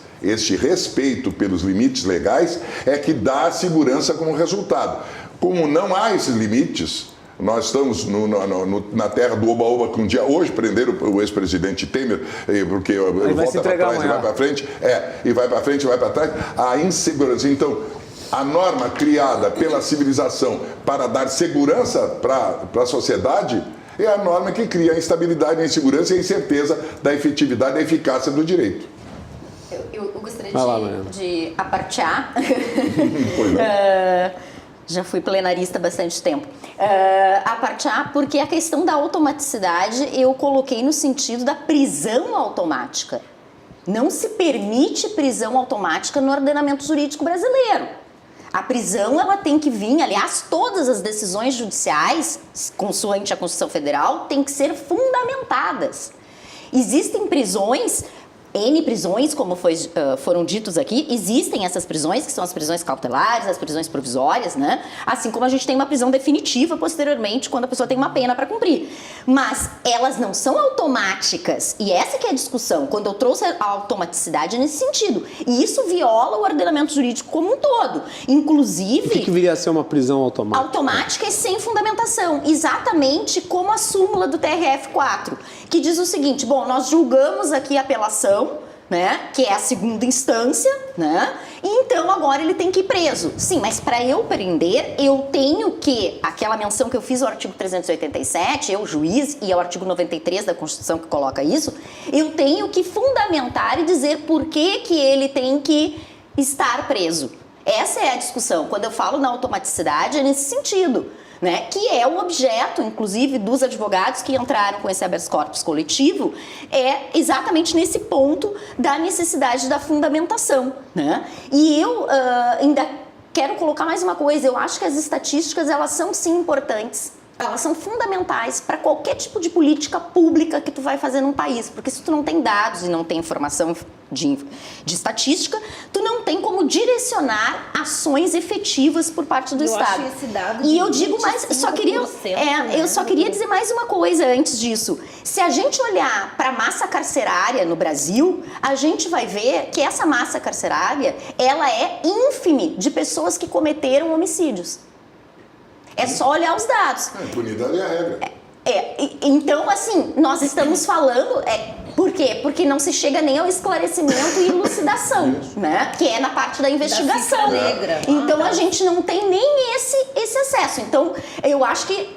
é que dá a segurança como resultado. Como não há esses limites, nós estamos na terra do oba-oba, que um dia, hoje, prenderam o ex-presidente Temer, porque ele volta para trás e vai para frente, e vai para frente e vai para trás, a insegurança. Então, a norma criada pela civilização para dar segurança para a sociedade é a norma que cria a instabilidade, a insegurança e a incerteza da efetividade e da eficácia do direito. Eu gostaria lá, de apartear. Pois não. Já fui plenarista há bastante tempo. A partir porque a questão da automaticidade eu coloquei no sentido da prisão automática. Não se permite prisão automática no ordenamento jurídico brasileiro. A prisão, ela tem que vir, aliás, todas as decisões judiciais, consoante a Constituição Federal, têm que ser fundamentadas. Existem prisões, N prisões, como foram ditos aqui, existem essas prisões, que são as prisões cautelares, as prisões provisórias, né? Assim como a gente tem uma prisão definitiva posteriormente, quando a pessoa tem uma pena para cumprir. Mas elas não são automáticas, e essa que é a discussão, quando eu trouxe a automaticidade nesse sentido. E isso viola o ordenamento jurídico como um todo. Inclusive... O que viria a ser uma prisão automática? Automática e sem fundamentação, exatamente como a súmula do TRF4, que diz o seguinte: bom, nós julgamos aqui a apelação, né, que é a segunda instância, né, e então agora ele tem que ir preso. Sim, mas para eu prender, eu tenho que, aquela menção que eu fiz ao artigo 387, eu, juiz, e ao artigo 93 da Constituição que coloca isso, eu tenho que fundamentar e dizer por que ele tem que estar preso. Essa é a discussão. Quando eu falo na automaticidade, é nesse sentido, né, que é o objeto, inclusive, dos advogados que entraram com esse habeas corpus coletivo, é exatamente nesse ponto da necessidade da fundamentação, né? E eu ainda quero colocar mais uma coisa: eu acho que as estatísticas, elas são sim importantes, elas são fundamentais para qualquer tipo de política pública que tu vai fazer num país, porque se tu não tem dados e não tem informação de estatística, tu não tem como direcionar ações efetivas por parte do Estado. Acho esse dado e eu digo mais, eu só queria dizer mais uma coisa antes disso. Se a gente olhar para a massa carcerária no Brasil, a gente vai ver que essa massa carcerária, ela é ínfime de pessoas que cometeram homicídios. É só olhar os dados. A impunidade é a regra. Então, assim, nós estamos falando, Por quê? Porque não se chega nem ao esclarecimento e elucidação, né? Que é na parte da investigação. Da cifra negra. Então a gente não tem nem esse acesso. Então eu acho que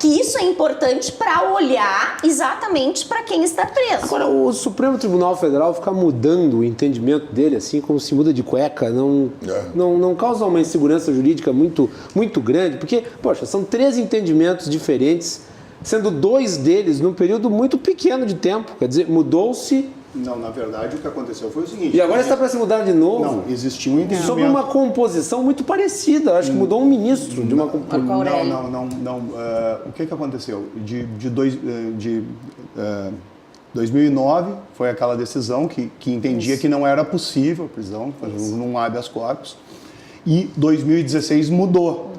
isso é importante para olhar exatamente para quem está preso. Agora, o Supremo Tribunal Federal ficar mudando o entendimento dele, assim como se muda de cueca, não causa uma insegurança jurídica muito, muito grande? Porque, poxa, são 3 entendimentos diferentes, sendo 2 deles num período muito pequeno de tempo. Quer dizer, mudou-se... Não, na verdade o que aconteceu foi o seguinte... E agora está para se mudar de novo? Não, existia um entendimento... Sobre uma composição muito parecida. Acho que mudou um ministro de uma composição. Não. O que aconteceu? De 2009 foi aquela decisão que entendia que não era possível a prisão, num habeas corpus, e 2016 mudou,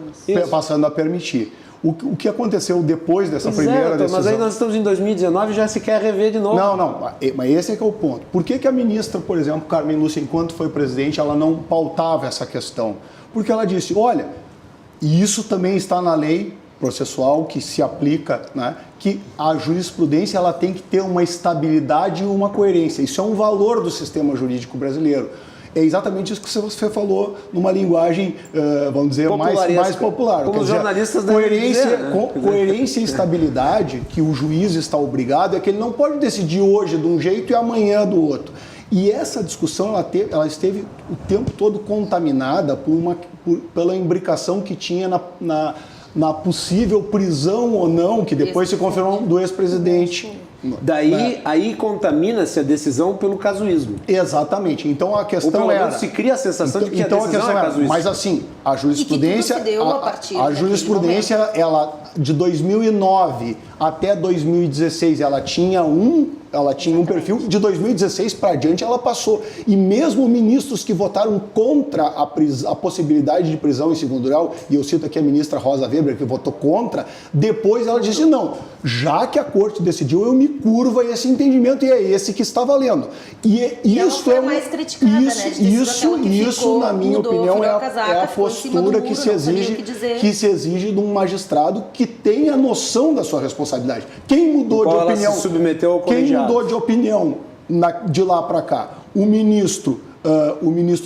passando a permitir. O que aconteceu depois dessa primeira decisão... Mas aí nós estamos em 2019 e já se quer rever de novo. Não, mas esse é que é o ponto. Por que a ministra, por exemplo, Carmen Lúcia, enquanto foi presidente, ela não pautava essa questão? Porque ela disse, olha, e isso também está na lei processual que se aplica, né, que a jurisprudência ela tem que ter uma estabilidade e uma coerência. Isso é um valor do sistema jurídico brasileiro. É exatamente isso que você falou numa linguagem, vamos dizer, mais popular. Como Quer os dizer, jornalistas coerência, devem dizer, né? Coerência e estabilidade que o juiz está obrigado é que ele não pode decidir hoje de um jeito e amanhã do outro. E essa discussão ela esteve o tempo todo contaminada pela imbricação que tinha na possível prisão ou não, que depois se confirmou do ex-presidente. Daí aí contamina-se a decisão pelo casuísmo. Exatamente. Então a questão ou pelo era... menos se cria a sensação de que então, a decisão é casuísmo. Mas assim, a jurisprudência... E que tudo se deu a partir a jurisprudência, ela, de 2009 até 2016, ela tinha um perfil, de 2016 para adiante ela passou. E mesmo ministros que votaram contra a possibilidade de prisão em segundo grau, e eu cito aqui a ministra Rosa Weber, que votou contra, depois ela disse, não, já que a corte decidiu, eu me curvo a esse entendimento e é esse que está valendo. Isso é mais criticada, isso, na minha opinião, é a postura que se exige de um magistrado que tenha noção da sua responsabilidade. Quem mudou de opinião? Se submeteu ao quem mudou de opinião de lá para cá? O ministro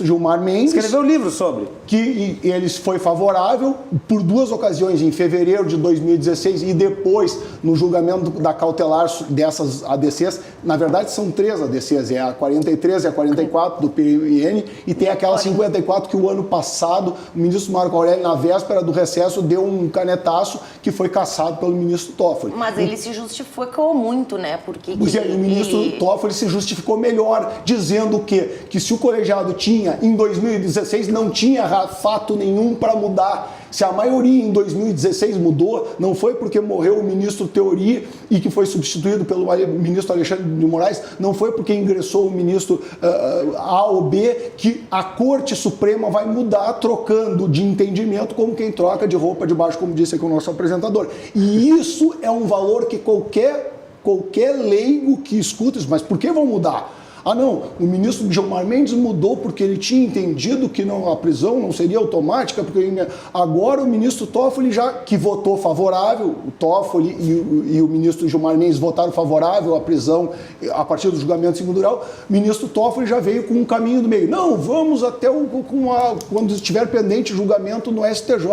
Gilmar Mendes... Escreveu um livro sobre. Que ele foi favorável por 2 ocasiões, em fevereiro de 2016 e depois no julgamento da cautelar dessas ADCs. Na verdade, são 3 ADCs, é a 43 e a 44 do PMN e tem aquela 54 que o ano passado o ministro Marco Aurélio, na véspera do recesso, deu um canetaço que foi cassado pelo ministro Toffoli. Mas ele se justificou muito, né? Porque o ministro Toffoli se justificou melhor, dizendo que se o colegiado tinha, em 2016, não tinha fato nenhum para mudar. Se a maioria em 2016 mudou, não foi porque morreu o ministro Teori e que foi substituído pelo ministro Alexandre de Moraes, não foi porque ingressou o ministro A ou B, que a Corte Suprema vai mudar trocando de entendimento como quem troca de roupa de baixo, como disse aqui o nosso apresentador. E isso é um valor que qualquer leigo que escuta isso, mas por que vão mudar? Ah, não, o ministro Gilmar Mendes mudou porque ele tinha entendido que a prisão não seria automática, porque agora o ministro Toffoli, que votou favorável, o Toffoli e o ministro Gilmar Mendes votaram favorável à prisão a partir do julgamento em segundo grau, o ministro Toffoli já veio com um caminho do meio. Não, vamos até quando estiver pendente julgamento no STJ.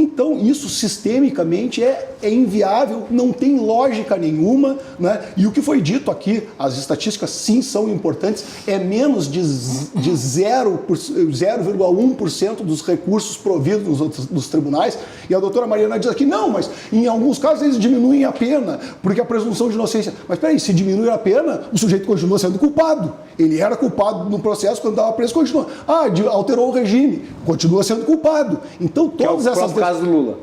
Então, isso sistemicamente é inviável, não tem lógica nenhuma, né? E o que foi dito aqui, as estatísticas sim são importantes, é menos de 0,1% dos recursos providos nos tribunais, e a doutora Mariana diz aqui, não, mas em alguns casos eles diminuem a pena, porque a presunção de inocência... Mas peraí, se diminuir a pena, o sujeito continua sendo culpado. Ele era culpado no processo, quando estava preso, continua. Alterou o regime, continua sendo culpado. Então, todas essas... caso do Lula.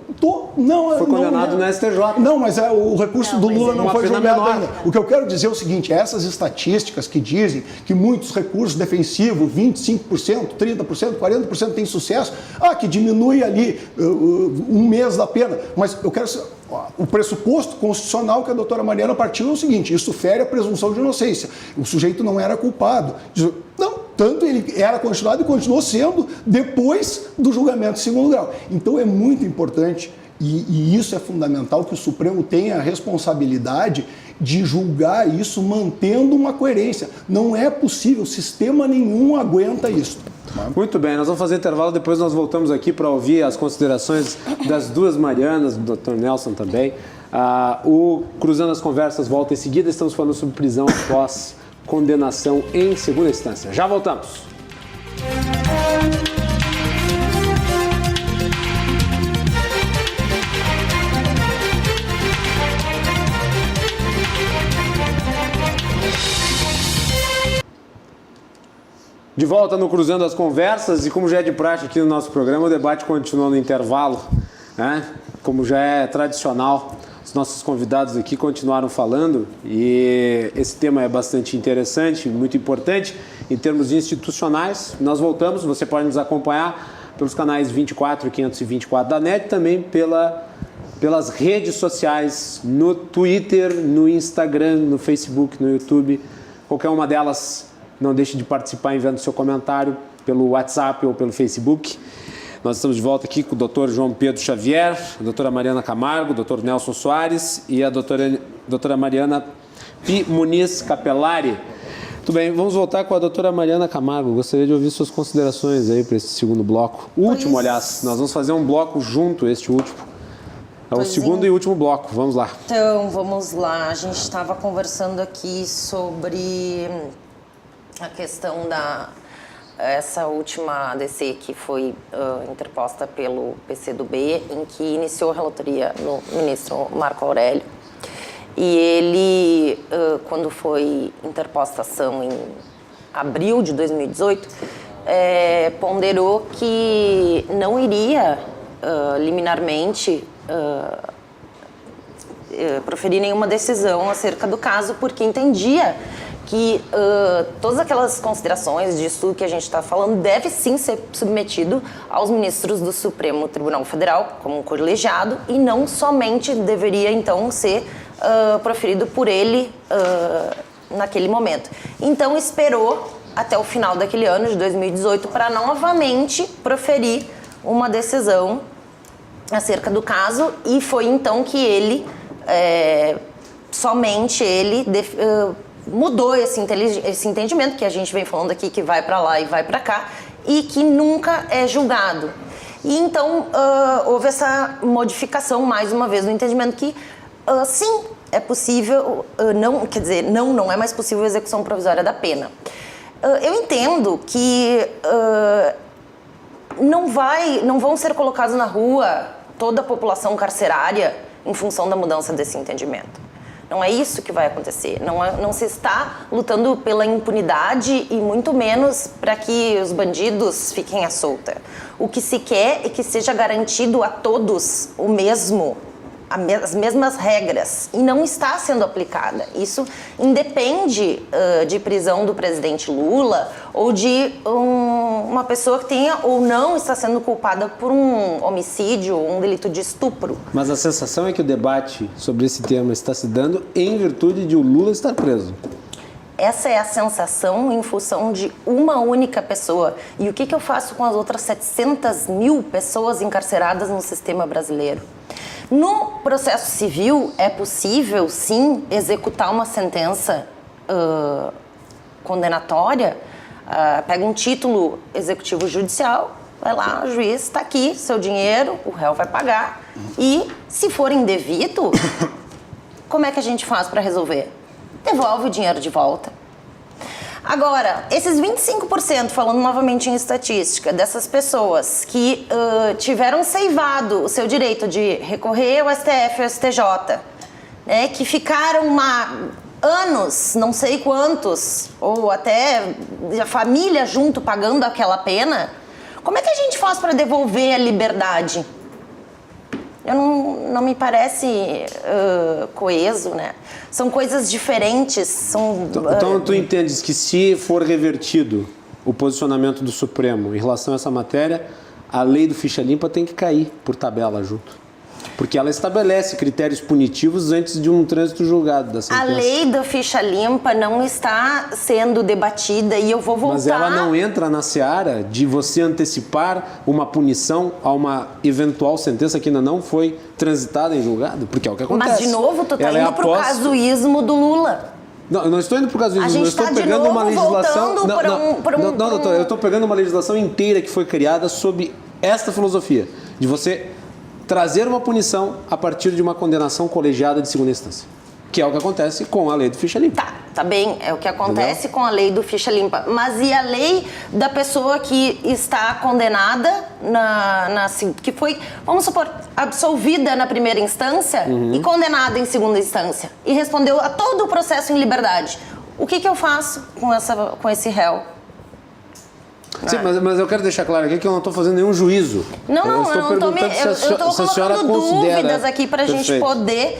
Foi condenado no STJ. Não, mas o recurso do Lula não foi julgado ainda. O que eu quero dizer é o seguinte, essas estatísticas que dizem que muitos recursos defensivos, 25%, 30%, 40% têm sucesso, que diminui ali um mês da pena. Mas eu quero... O pressuposto constitucional que a doutora Mariana partiu é o seguinte, isso fere a presunção de inocência. O sujeito não era culpado. Não, tanto ele era continuado e continuou sendo depois do julgamento em segundo grau. Então é muito importante, e isso é fundamental, que o Supremo tenha a responsabilidade de julgar isso mantendo uma coerência. Não é possível, sistema nenhum aguenta isso. Muito bem, nós vamos fazer intervalo, depois nós voltamos aqui para ouvir as considerações das duas Marianas, do Dr. Nelson também. O Cruzando as Conversas volta em seguida, estamos falando sobre prisão após condenação em segunda instância. Já voltamos. De volta no Cruzando as Conversas, e como já é de praxe aqui no nosso programa, o debate continua no intervalo, né? Como já é tradicional, os nossos convidados aqui continuaram falando, e esse tema é bastante interessante, muito importante em termos institucionais. Nós voltamos, você pode nos acompanhar pelos canais 24 e 524 da NET, também pelas redes sociais, no Twitter, no Instagram, no Facebook, no YouTube, qualquer uma delas. Não deixe de participar enviando seu comentário pelo WhatsApp ou pelo Facebook. Nós estamos de volta aqui com o Dr. João Pedro Xavier, a doutora Mariana Camargo, o Dr. Nelson Soares e a doutora Mariana Pi Muniz Capelari. Tudo bem, vamos voltar com a doutora Mariana Camargo. Gostaria de ouvir suas considerações aí para esse segundo bloco. O último, aliás, nós vamos fazer um bloco junto, este último. É o segundo e último bloco, vamos lá. Então, vamos lá. A gente estava conversando aqui sobre a questão essa última ADC que foi interposta pelo PCdoB, em que iniciou a relatoria no ministro Marco Aurélio. E ele, quando foi interposta a ação em abril de 2018, ponderou que não iria liminarmente proferir nenhuma decisão acerca do caso, porque entendia que todas aquelas considerações disso que a gente está falando deve sim ser submetido aos ministros do Supremo Tribunal Federal como um colegiado e não somente deveria então ser proferido por ele naquele momento. Então esperou até o final daquele ano de 2018 para novamente proferir uma decisão acerca do caso, e foi então que ele, somente ele, mudou esse entendimento que a gente vem falando aqui, que vai para lá e vai para cá, e que nunca é julgado. E então houve essa modificação, mais uma vez, no entendimento que sim, é possível, não é mais possível a execução provisória da pena. Eu entendo que não vão ser colocados na rua toda a população carcerária em função da mudança desse entendimento. Não é isso que vai acontecer. Não se está lutando pela impunidade e muito menos para que os bandidos fiquem à solta. O que se quer é que seja garantido a todos as mesmas regras, e não está sendo aplicada. Isso independe de prisão do presidente Lula ou de uma pessoa que tenha ou não está sendo culpada por um homicídio ou um delito de estupro. Mas a sensação é que o debate sobre esse tema está se dando em virtude de o Lula estar preso. Essa é a sensação em função de uma única pessoa. E o que eu faço com as outras 700 mil pessoas encarceradas no sistema brasileiro? No processo civil, é possível, sim, executar uma sentença condenatória. Pega um título executivo judicial, vai lá, o juiz está aqui, seu dinheiro, o réu vai pagar. E, se for indevido, como é que a gente faz para resolver? Devolve o dinheiro de volta. Agora, esses 25%, falando novamente em estatística, dessas pessoas que tiveram ceivado o seu direito de recorrer ao STF e ao STJ, né, que ficaram anos, não sei quantos, ou até a família junto pagando aquela pena, como é que a gente faz para devolver a liberdade? Não me parece coeso, né? São coisas diferentes. Então tu entendes que, se for revertido o posicionamento do Supremo em relação a essa matéria, a lei do ficha limpa tem que cair por tabela junto? Porque ela estabelece critérios punitivos antes de um trânsito julgado da sentença. A lei da ficha limpa não está sendo debatida e eu vou voltar... Mas ela não entra na seara de você antecipar uma punição a uma eventual sentença que ainda não foi transitada em julgado, porque é o que acontece. Mas, de novo, tu tá Ela indo pro casuísmo do Lula. Não, eu não estou indo pro casuísmo, A gente eu estou tá de pegando novo uma legislação... voltando Não, doutor, eu estou pegando uma legislação inteira que foi criada sob esta filosofia, de você trazer uma punição a partir de uma condenação colegiada de segunda instância, que é o que acontece com a lei do ficha limpa. Tá bem, é o que acontece com a lei do ficha limpa. Mas e a lei da pessoa que está condenada, que foi, vamos supor, absolvida na primeira instância e condenada em segunda instância e respondeu a todo o processo em liberdade? O que eu faço com esse réu? Sim, mas eu quero deixar claro aqui que eu não estou fazendo nenhum juízo. Eu não estou colocando dúvidas aqui para a gente poder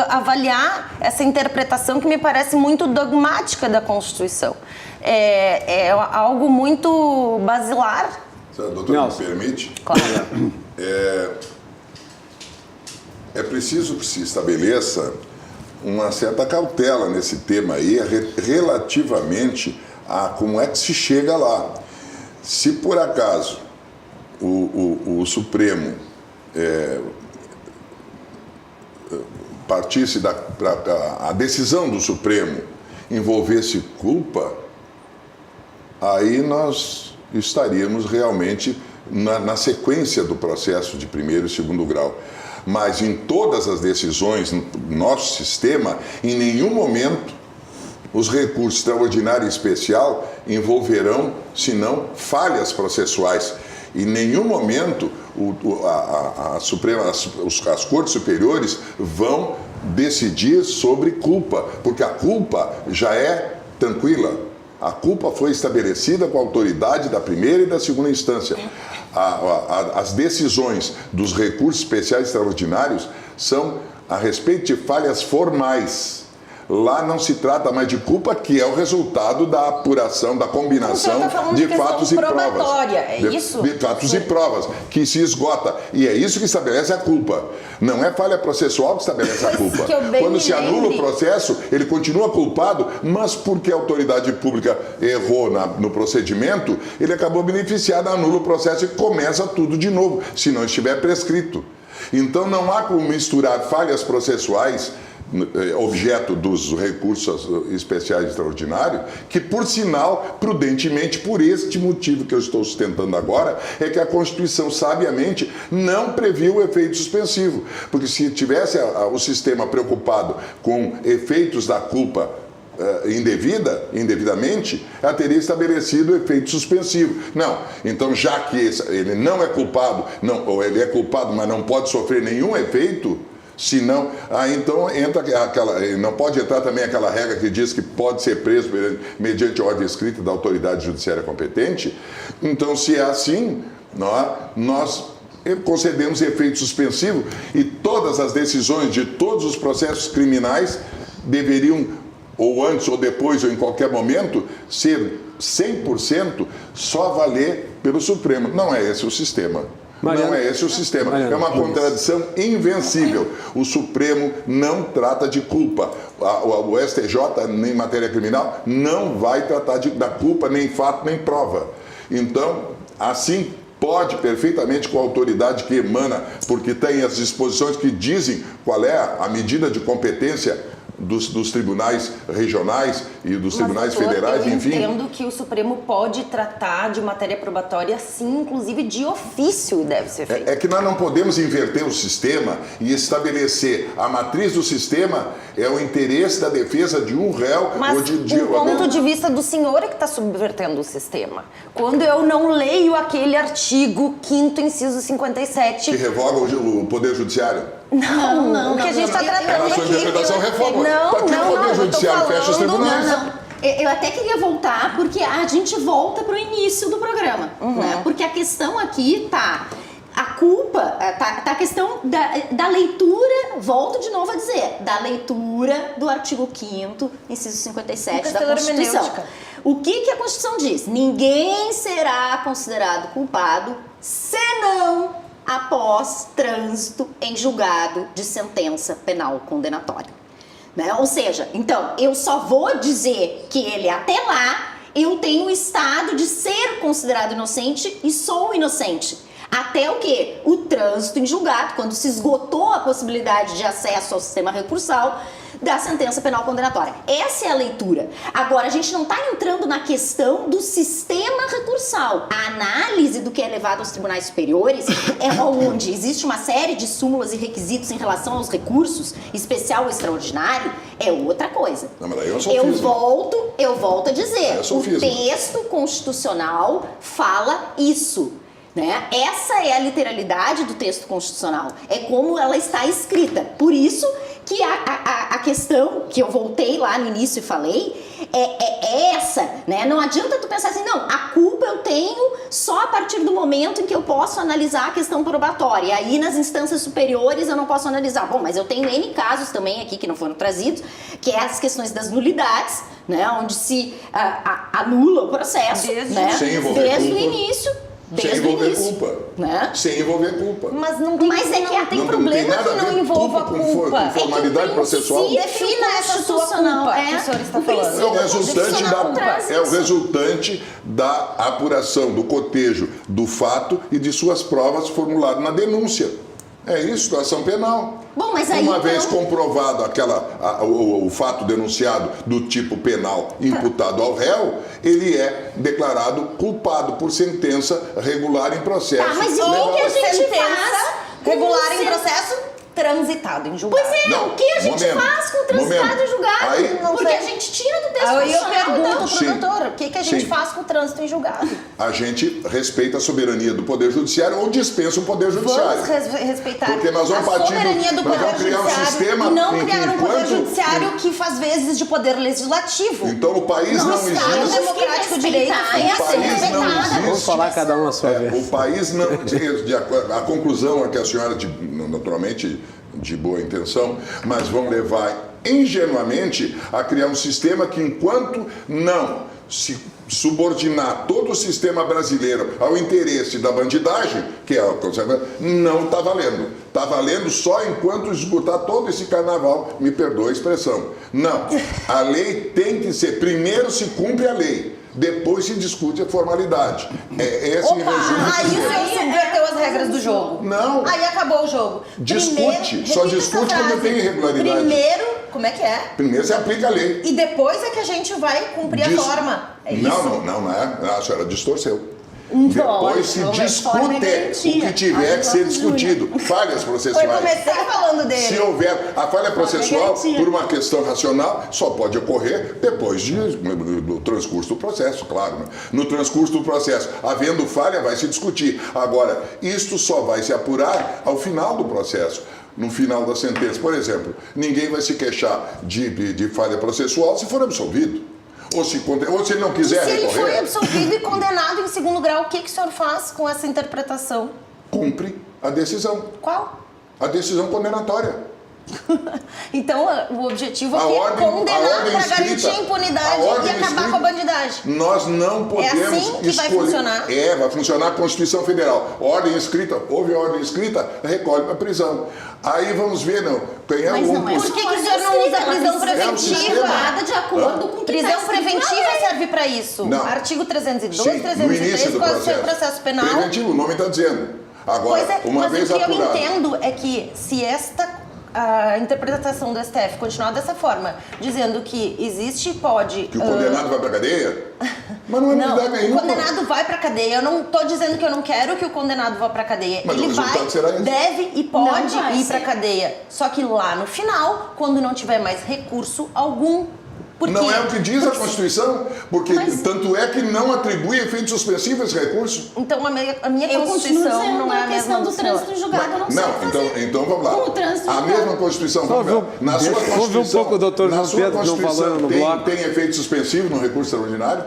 avaliar essa interpretação que me parece muito dogmática da Constituição. É algo muito basilar. Doutor, me permite? Claro. É preciso que se estabeleça uma certa cautela nesse tema aí, relativamente a como é que se chega lá. Se por acaso o Supremo partisse a decisão do Supremo envolvesse culpa, aí nós estaríamos realmente na sequência do processo de primeiro e segundo grau. Mas em todas as decisões no nosso sistema, em nenhum momento os recursos extraordinário e especial envolverão, senão, falhas processuais. Em nenhum momento as cortes superiores vão decidir sobre culpa, porque a culpa já é tranquila. A culpa foi estabelecida com a autoridade da primeira e da segunda instância. As decisões dos recursos especiais extraordinários são a respeito de falhas formais. Lá não se trata mais de culpa, que é o resultado da apuração, da combinação de fatos e provas. É isso? De fatos e provas, que se esgota. E é isso que estabelece a culpa. Não é falha processual que estabelece a culpa. Quando se anula o processo, ele continua culpado, mas porque a autoridade pública errou no procedimento, ele acabou beneficiado, anula o processo e começa tudo de novo, se não estiver prescrito. Então não há como misturar falhas processuais, objeto dos recursos especiais extraordinários, que, por sinal, prudentemente, por este motivo que eu estou sustentando agora, é que a Constituição, sabiamente, não previu o efeito suspensivo. Porque se tivesse o sistema preocupado com efeitos da culpa indevidamente, ela teria estabelecido o efeito suspensivo. Não. Então, já que ele não é culpado, ou ele é culpado, mas não pode sofrer nenhum efeito, senão, então entra não pode entrar também aquela regra que diz que pode ser preso mediante ordem escrita da autoridade judiciária competente. Então, se é assim, nós concedemos efeito suspensivo e todas as decisões de todos os processos criminais deveriam, ou antes ou depois ou em qualquer momento, ser 100% só valer pelo Supremo. Não é esse o sistema. Não é esse o sistema. É uma contradição invencível. O Supremo não trata de culpa. O STJ, em matéria criminal, não vai tratar da culpa, nem fato, nem prova. Então, assim, pode perfeitamente com a autoridade que emana, porque tem as disposições que dizem qual é a medida de competência dos tribunais regionais e dos tribunais federais, enfim. Eu entendo que o Supremo pode tratar de matéria probatória, sim, inclusive de ofício, e deve ser feito. É que nós não podemos inverter o sistema e estabelecer a matriz do sistema é o interesse da defesa de um réu. Mas o ponto de vista do senhor é que está subvertendo o sistema. Quando eu não leio aquele artigo 5º, inciso 57... Que revoga o Poder Judiciário. Não. O que a gente está tratando aqui... A sua interpretação reforma. Não, o Poder Judiciário fecha os tribunais. Eu até queria voltar, porque a gente volta para o início do programa. Né? Porque a questão aqui tá... A culpa, tá a questão da leitura, volto de novo a dizer, da leitura do artigo 5º, inciso 57 da Constituição. O que a Constituição diz? Ninguém será considerado culpado senão após trânsito em julgado de sentença penal condenatória. Né? Ou seja, então, eu só vou dizer que ele até lá, eu tenho o estado de ser considerado inocente e sou inocente. Até o quê? O trânsito em julgado, quando se esgotou a possibilidade de acesso ao sistema recursal da sentença penal condenatória. Essa é a leitura. Agora, a gente não está entrando na questão do sistema recursal. A análise do que é levado aos tribunais superiores é onde existe uma série de súmulas e requisitos em relação aos recursos, especial ou extraordinário, é outra coisa. Não, mas daí é sofisma. Eu volto a dizer, É sofisma. o texto constitucional fala isso. Né? Essa é a literalidade do texto constitucional, é como ela está escrita. Por isso que a questão que eu voltei lá no início e falei é essa, né? Não adianta tu pensar assim, não, a culpa eu tenho só a partir do momento em que eu posso analisar a questão probatória. Aí nas instâncias superiores eu não posso analisar. Bom, mas eu tenho N casos também aqui que não foram trazidos, que é as questões das nulidades, né? Onde se anula o processo, né? Sem envolver Desde o culpa. início. Sem envolver início, culpa. Né? Sem envolver culpa. Mas não tem, Mas é que não tem não problema tem nada que a ver não envolva a culpa com culpa. com formalidade processual. Defina essa sua culpa que o senhor está falando. É o resultante traz isso. resultante da apuração, do cotejo do fato e de suas provas formulado na denúncia. É isso, ação penal. Bom, mas aí, Uma vez então- comprovado o fato denunciado do tipo penal imputado ao réu, ele é declarado culpado por sentença regular em processo. Tá, mas e o legal. que a gente Sentença faz? regular em com processo transitado em julgado. Pois é, Não, o que a gente momento, faz com o transitado momento. em julgado? Aí- Porque sei. a gente tira do texto Aí eu constitucional, pergunto então. pro Sim. doutor, o que a gente Sim. faz com o trânsito em julgado? A gente respeita a soberania do Poder Judiciário ou dispensa o Poder Judiciário. Vamos respeitar Porque nós vamos a partir do- soberania do nós Poder vamos criar um Judiciário sistema e não em que criar um Poder enquanto- Judiciário que faz vezes de Poder Legislativo. Então o país não Estado existe. democrático que direito respeitar, é O assim, país não respeitada. existe. Vamos falar cada um a sua vez. O país não. A conclusão é que a senhora, naturalmente, de boa intenção, mas vão levar ingenuamente a criar um sistema que, enquanto não se subordinar todo o sistema brasileiro ao interesse da bandidagem, que é o não está valendo. Está valendo só enquanto esgotar todo esse carnaval, me perdoe a expressão. Não. A lei tem que ser, primeiro se cumpre a lei. Depois se discute a formalidade. É esse em resumo. Aí o senhor subverteu as regras do jogo. Não. Aí acabou o jogo. Discute. Só repita discute essa quando frase. tem irregularidade. Primeiro, como é que é? Primeiro você aplica a lei. E depois é que a gente vai cumprir Dis- a forma. É não, isso? não é. A senhora distorceu. Não, Depois se não, mas forma discute é o garantia. que tiver que ser Agora, discutido. Falhas Foi processuais. começar falando dele. Se houver a falha processual, garantia. por uma questão racional, só pode ocorrer depois do transcurso do processo, claro. Né? No transcurso do processo, havendo falha, vai se discutir. Agora, isto só vai se apurar ao final do processo. No final da sentença, por exemplo, ninguém vai se queixar de falha processual se for absolvido. Ou se ele não quiser Se ele recorrer, foi absolvido e condenado em segundo grau, o que o senhor faz com essa interpretação? cumpre a decisão. Qual? A decisão condenatória. Então, o objetivo A aqui é ordem condenar para escrita, garantir a a impunidade e ordem acabar escrita. com a bandidagem. Nós não podemos assim que vai escolher. funcionar? Vai funcionar a Constituição Federal. Ordem escrita, houve ordem escrita, recolhe para prisão. Aí vamos ver, não. Quem é Mas o não é Por só que ordem o senhor não usa escrita, prisão ela precisa ser preventiva? aprovada de acordo com o que Prisão está escrito na preventiva lei. serve para isso. Não. Artigo 312, Sim, no 303 início do Código de Processo Penal. Preventivo, o nome está dizendo. Agora, Pois é, uma mas vez o que apurado. eu entendo é que se a interpretação do STF continuar dessa forma, dizendo que existe e pode... Que o condenado vai para cadeia? Mas não é Não, novidade o nenhuma. condenado vai pra cadeia. Eu não tô dizendo que eu não quero que o condenado vá pra cadeia. Mas o Ele resultado vai, será esse. deve e pode Não vai ir pra ser. cadeia. Só que lá no final, quando não tiver mais recurso algum. Porque, Não é o que diz a porque- Constituição, porque Mas- tanto é que não atribui efeito suspensivo a esse recurso. Então a minha Eu continuo Constituição dizendo não é a a mesma questão do do senhor. trânsito em julgado, eu não sei fazer. Então vamos lá. Com o trânsito A julgado. mesma Constituição, vamos Ouve ver. Na sua ouve um Constituição, pouco o doutor na João sua Pedro, que não Constituição falou no tem, bloco. tem efeito suspensivo no recurso extraordinário?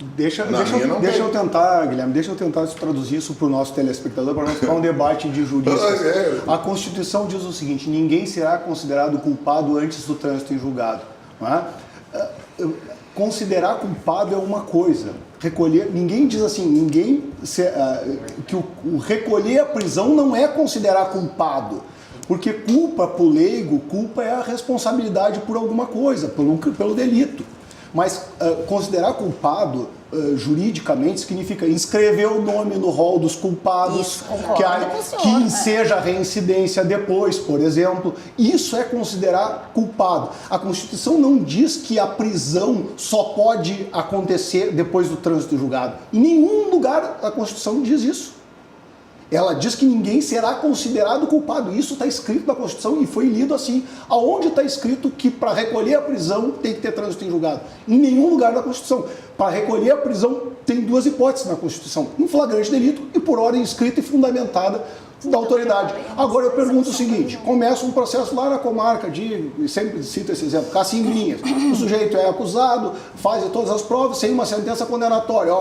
Deixa Na minha não eu tem. tentar, Guilherme, deixa eu tentar traduzir isso para o nosso telespectador, para nós ficar um debate de juristas. É. A Constituição diz o seguinte: ninguém será considerado culpado antes do trânsito em julgado. Não é? considerar culpado é uma coisa. Recolher, ninguém diz assim, que o recolher a prisão não é considerar culpado. Porque culpa para o leigo, culpa é a responsabilidade por alguma coisa, pelo delito. Mas considerar culpado juridicamente significa inscrever o nome no rol dos culpados, que enseja reincidência depois, por exemplo. Isso é considerar culpado. A Constituição não diz que a prisão só pode acontecer depois do trânsito julgado. Em nenhum lugar a Constituição diz isso. Ela diz que ninguém será considerado culpado. Isso está escrito na Constituição e foi lido assim. Aonde está escrito que para recolher a prisão tem que ter trânsito em julgado? Em nenhum lugar da Constituição. Para recolher a prisão tem duas hipóteses na Constituição. Em flagrante delito e por ordem escrita e fundamentada da autoridade. Agora eu pergunto o seguinte, começa um processo lá na comarca sempre cito esse exemplo, Cacimbinhas. O sujeito é acusado, faz todas as provas, sem uma sentença condenatória,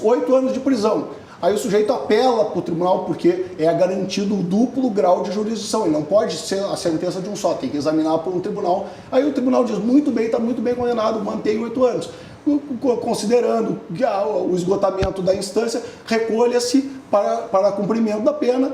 8 anos de prisão. Aí o sujeito apela para o tribunal porque é garantido o duplo grau de jurisdição. Ele não pode ser a sentença de um só, tem que examinar por um tribunal. Aí o tribunal diz, muito bem, está muito bem condenado, mantém 8 anos. Considerando o esgotamento da instância, recolha-se para cumprimento da pena,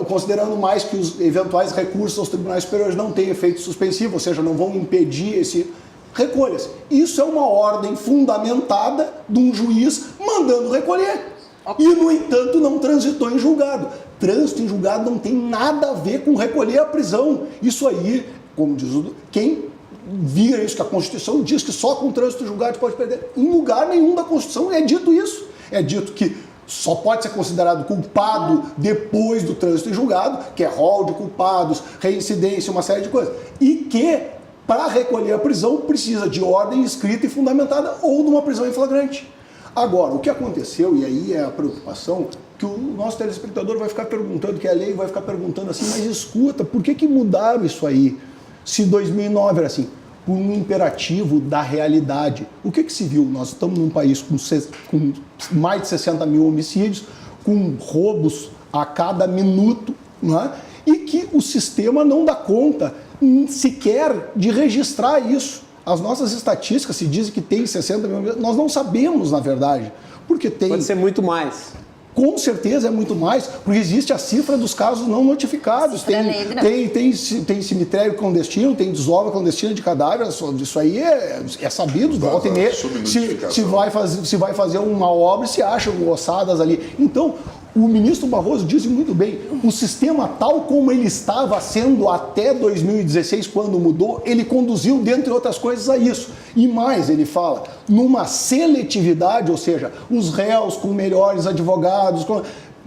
considerando mais que os eventuais recursos aos tribunais superiores não têm efeito suspensivo, ou seja, não vão impedir esse... Recolha-se. Isso é uma ordem fundamentada de um juiz mandando recolher. E, no entanto, não transitou em julgado. Trânsito em julgado não tem nada a ver com recolher a prisão. Isso aí, como diz quem vira isso, que a Constituição diz que só com trânsito em julgado pode perder. Em lugar nenhum da Constituição é dito isso. É dito que só pode ser considerado culpado depois do trânsito em julgado, que é rol de culpados, reincidência, uma série de coisas. E que, para recolher a prisão, precisa de ordem escrita e fundamentada ou de uma prisão em flagrante. Agora, o que aconteceu, e aí é a preocupação, que o nosso telespectador vai ficar perguntando, que a lei vai ficar perguntando assim, mas escuta, por que mudaram isso aí? Se 2009 era assim, por um imperativo da realidade. O que se viu? Nós estamos num país com mais de 60 mil homicídios, com roubos a cada minuto, não é? E que o sistema não dá conta sequer de registrar isso. As nossas estatísticas se dizem que tem 60 mil, nós não sabemos, na verdade, porque tem... Pode ser muito mais. Com certeza é muito mais, porque existe a cifra dos casos não notificados. Tem cemitério clandestino, tem desova clandestina de cadáveres, isso aí é sabido, volta e meia. Se vai fazer uma obra, se acham ossadas ali. Então, o ministro Barroso disse muito bem, o sistema tal como ele estava sendo até 2016, quando mudou, ele conduziu, dentre outras coisas, a isso. E mais, ele fala, numa seletividade, ou seja, os réus com melhores advogados,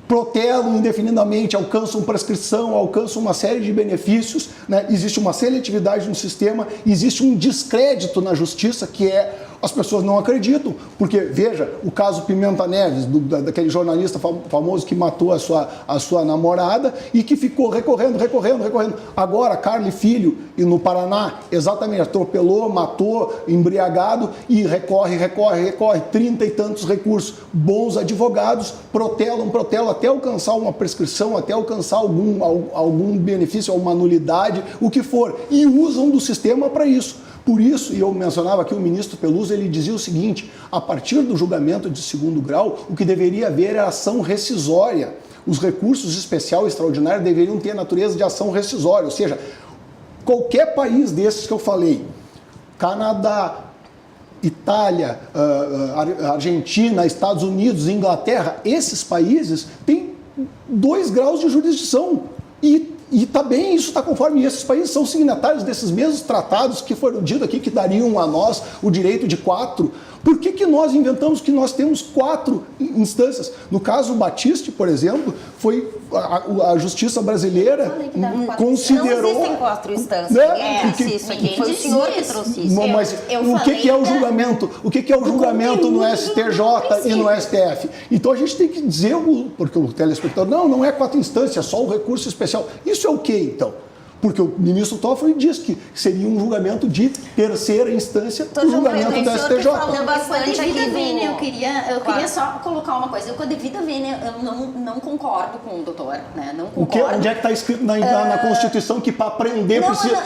protelam indefinidamente, alcançam prescrição, alcançam uma série de benefícios, né? Existe uma seletividade no sistema, existe um descrédito na justiça, que é as pessoas não acreditam, porque, veja, o caso Pimenta Neves, daquele jornalista famoso que matou a sua namorada e que ficou recorrendo. Agora, Carle Filho, e no Paraná, exatamente, atropelou, matou, embriagado e recorre, 30 e tantos recursos. Bons advogados protelam até alcançar uma prescrição, até alcançar algum benefício, uma nulidade, o que for, e usam do sistema para isso. Por isso, e eu mencionava aqui o ministro Peluso, ele dizia o seguinte, a partir do julgamento de segundo grau, o que deveria haver é ação rescisória. Os recursos especial e extraordinário deveriam ter a natureza de ação rescisória, ou seja, qualquer país desses que eu falei, Canadá, Itália, Argentina, Estados Unidos, Inglaterra, esses países têm 2 graus de jurisdição e está bem, isso está conforme esses países são signatários desses mesmos tratados que foram ditos aqui, que dariam a nós o direito de 4. Por que nós inventamos que nós temos 4 instâncias? No caso Batiste, por exemplo, foi a justiça brasileira considerou... Não existem 4 instâncias. Né? Isso aqui foi o senhor que trouxe isso. Mas o que é o julgamento? O que é o julgamento no STJ e no STF? Então a gente tem que dizer, porque o telespectador, não é 4 instâncias, é só o recurso especial. Isso é o quê, então? Porque o ministro Toffoli diz que seria um julgamento de terceira instância, o julgamento do STJ. Bastante aqui, Vênia, eu queria só colocar uma coisa. Eu, com a devida vênia, eu não concordo com o doutor, né? Não concordo. Onde é que está escrito na Constituição que para aprender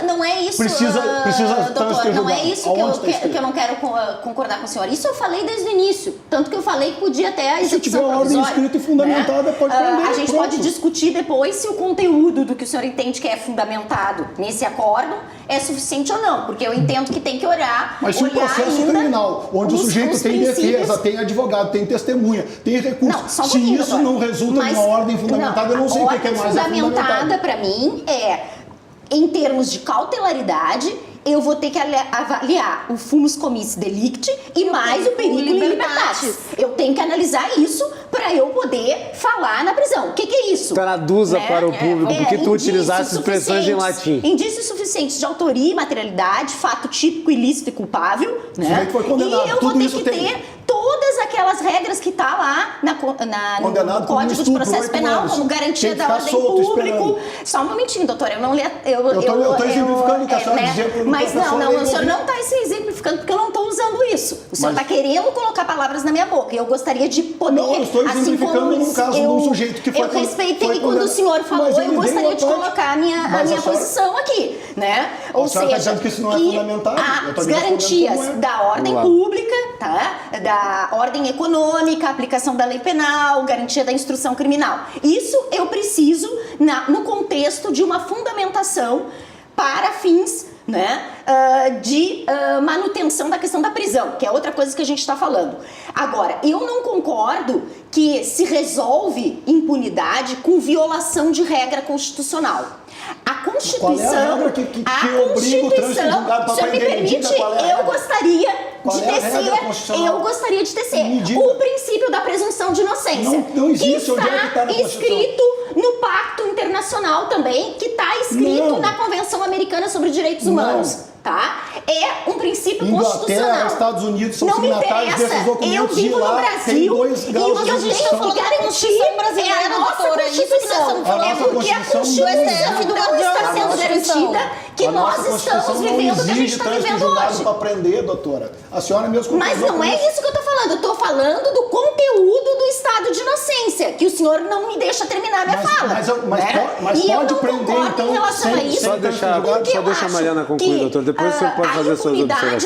não é isso, precisa doutor, não é isso que eu não quero concordar com o senhor. Isso eu falei desde o início. Tanto que eu falei que podia até a execução tiver uma ordem escrita e fundamentada, pode prender. A gente pode discutir depois se o conteúdo do que o senhor entende que é fundamentado nesse acordo é suficiente ou não, porque eu entendo que tem que olhar. Mas se o processo criminal, onde o sujeito tem defesa, tem advogado, tem testemunha, tem recurso, se isso não resulta numa ordem fundamentada, eu não sei o que é mais fundamentada para mim em termos de cautelaridade, eu vou ter que avaliar o fumus commissi delicti e mais o perigo em libertatis. Eu tenho que analisar isso para eu poder falar na prisão. O que é isso? Traduza para o público, porque tu utilizaste expressões em latim. Indícios suficientes de autoria e materialidade, fato típico, ilícito e culpável. Né? Foi condenado. E eu vou ter que ter todas aquelas regras que está lá no Código de Processo Penal, como garantia da ordem pública. Só um momentinho, doutora, eu não li. Eu estou exemplificando o que a senhora dizia. Mas não, o senhor não está se exemplificando porque eu não estou usando isso. O senhor está querendo colocar palavras na minha boca. E eu gostaria de poder. Não, eu estou exemplificando num caso de um sujeito que foi. Eu respeitei quando o senhor falou, eu gostaria de colocar a minha posição aqui. Né? Ou seja, está dizendo que isso não é fundamental. As garantias da ordem pública, tá? Da ordem econômica, aplicação da lei penal, garantia da instrução criminal. Isso eu preciso no contexto de uma fundamentação para fins, né, de manutenção da questão da prisão, que é outra coisa que a gente está falando. Agora, eu não concordo que se resolve impunidade com violação de regra constitucional. A Constituição... Qual é a regra que obriga o trânsito de julgado para prender? Se me permite, eu gostaria de tecer o princípio da presunção de inocência. Não existe. Onde é que está escrito no Pacto Internacional também, que está escrito na Convenção Americana sobre Direitos Humanos. Tá? É um princípio constitucional. Inglaterra, Estados Unidos são signatários desses documentos. Eu vivo no Brasil e o que a gente tem que garantir é a nossa Constituição. Porque a Constituição não está sendo garantida que nós estamos vivendo o que a gente está vivendo hoje. Para aprender, doutora. A senhora mesmo. Mas não é isso que eu estou falando. Eu estou falando do conteúdo do estado de inocência, que o senhor não me deixa terminar a minha fala. Mas pode prender, então, em relação a isso. Só deixa a Mariana concluir, doutor. Depois você pode fazer suas observações.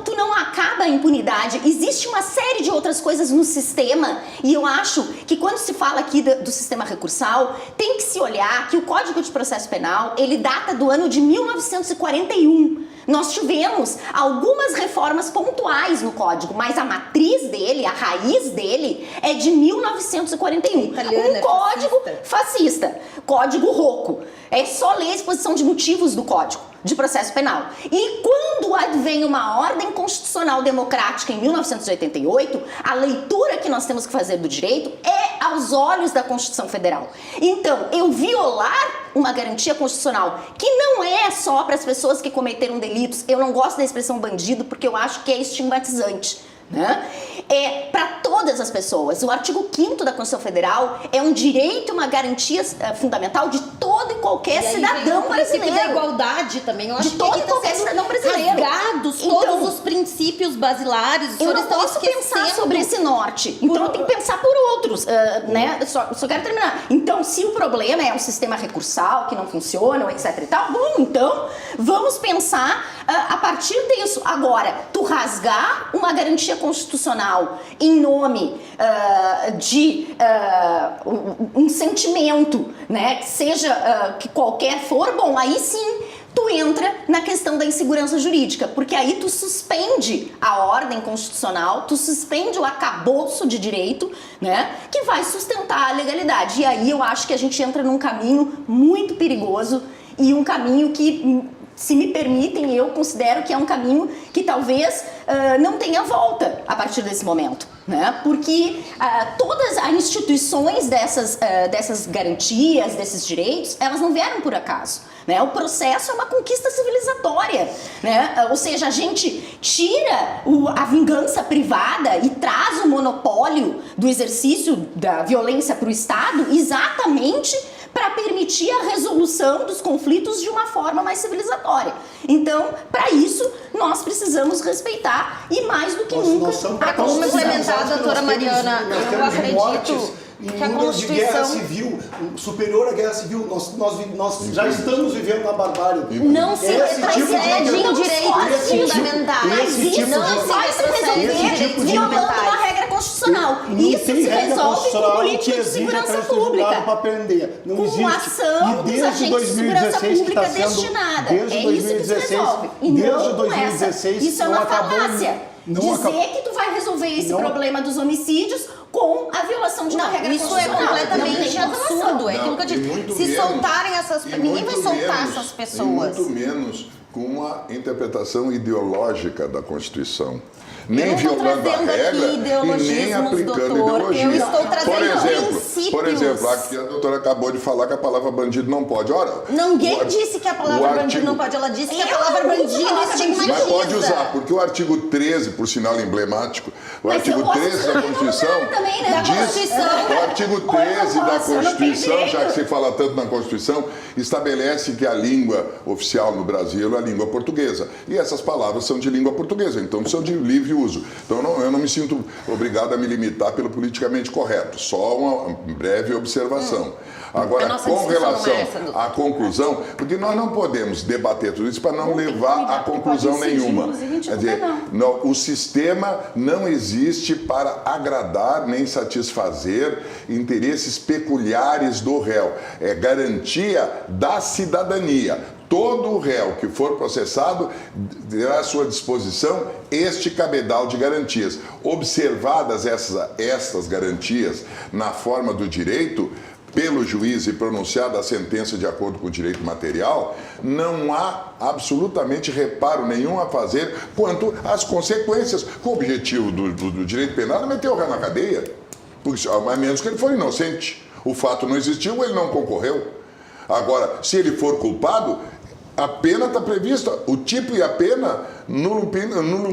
Tu não acaba a impunidade. Existe uma série de outras coisas no sistema e eu acho que quando se fala aqui do sistema recursal, tem que se olhar que o Código de Processo Penal, ele data do ano de 1941. Nós tivemos algumas reformas pontuais no Código, mas a matriz dele, a raiz dele, é de 1941. Um Código fascista, Código Rocco. É só ler a exposição de motivos do Código de Processo Penal. E quando advém uma ordem constitucional democrática em 1988, a leitura que nós temos que fazer do direito é aos olhos da Constituição Federal. Então, eu violar uma garantia constitucional que não é só para as pessoas que cometeram delitos, eu não gosto da expressão bandido porque eu acho que é estigmatizante. Né? É para todas as pessoas. O artigo 5º da Constituição Federal é um direito, uma garantia fundamental de todo e qualquer cidadão brasileiro. Da igualdade também. Eu acho de todo e qualquer cidadão brasileiro. Rasgados todos os princípios basilares. Eu não posso pensar sobre esse norte. Então eu tenho que pensar por outros. Né? Só quero terminar. Então, se o problema é um sistema recursal que não funciona, etc e tal, bom, então vamos pensar a partir disso. Agora, tu rasgar uma garantia constitucional em nome de um sentimento, né, seja que qualquer for, bom, aí sim tu entra na questão da insegurança jurídica, porque aí tu suspende a ordem constitucional, tu suspende o arcabouço de direito, né, que vai sustentar a legalidade. E aí eu acho que a gente entra num caminho muito perigoso e um caminho que, se me permitem, eu considero que é um caminho que talvez não tenha volta a partir desse momento, né? Porque todas as instituições dessas garantias, desses direitos, elas não vieram por acaso, né? O processo é uma conquista civilizatória, né? Ou seja, a gente tira a vingança privada e traz o monopólio do exercício da violência para o Estado exatamente para permitir permitir a resolução dos conflitos de uma forma mais civilizatória. Então, para isso, nós precisamos respeitar e mais do que nunca Para complementar, doutora Mariana, eu acredito em números de guerra civil, superior à guerra civil, nós já estamos vivendo na barbárie. Não se retrocede em direitos fundamentais. Não vai se resolver violando uma regra constitucional. Isso se resolve com política de segurança pública. Com ação dos agentes de segurança pública destinada. É isso que se resolve. E não com essa. Isso é uma falácia. Dizer que tu vai resolver esse problema dos homicídios com a violação de uma regra constitucional. Isso é completamente absurdo. É aquilo que eu digo. Se soltarem essas pessoas, ninguém vai soltar essas pessoas. E muito menos com a interpretação ideológica da Constituição. Nem violando a regra e nem aplicando ideologia. Eu estou trazendo princípios. Por exemplo, aqui a doutora acabou de falar que a palavra bandido não pode. Ora, ninguém disse que a palavra bandido não pode. Ela disse que a palavra bandido estigmatiza. Mas pode usar, porque o artigo 13, por sinal emblemático, o artigo 13 da Constituição diz... O artigo 13 da Constituição, já que se fala tanto na Constituição, estabelece que a língua oficial no Brasil é a língua portuguesa. E essas palavras são de língua portuguesa, então são de livre uso. Então eu não me sinto obrigado a me limitar pelo politicamente correto, só uma breve observação. Agora, com relação à conclusão, porque nós não podemos debater tudo isso para não levar a conclusão nenhuma. Quer dizer, o sistema não existe para agradar nem satisfazer interesses peculiares do réu. É garantia da cidadania. Todo réu que for processado terá à sua disposição este cabedal de garantias. Observadas estas garantias na forma do direito, pelo juiz e pronunciada a sentença de acordo com o direito material, não há absolutamente reparo nenhum a fazer quanto às consequências. O objetivo do direito penal é meter o réu na cadeia, porque, a menos que ele for inocente. O fato não existiu, ele não concorreu. Agora, se ele for culpado, a pena está prevista, o tipo e a pena, nulum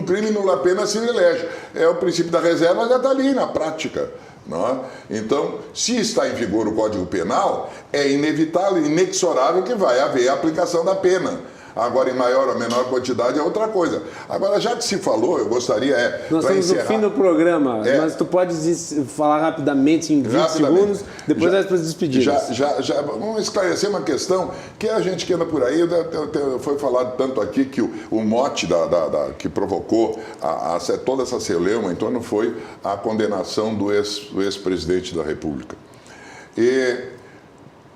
crime, nula pena se elege. É o princípio da reserva, já está ali na prática. Não é? Então, se está em vigor o Código Penal, é inevitável, inexorável que vai haver a aplicação da pena. Agora, em maior ou menor quantidade, é outra coisa. Agora, já que se falou, eu gostaria... Nós estamos no fim do programa, mas tu pode falar rapidamente, em 20 segundos, depois das despedidas. Vamos esclarecer uma questão que a gente que anda por aí, foi falado tanto aqui que o mote que provocou toda essa celeuma em torno foi a condenação do ex-presidente da República. E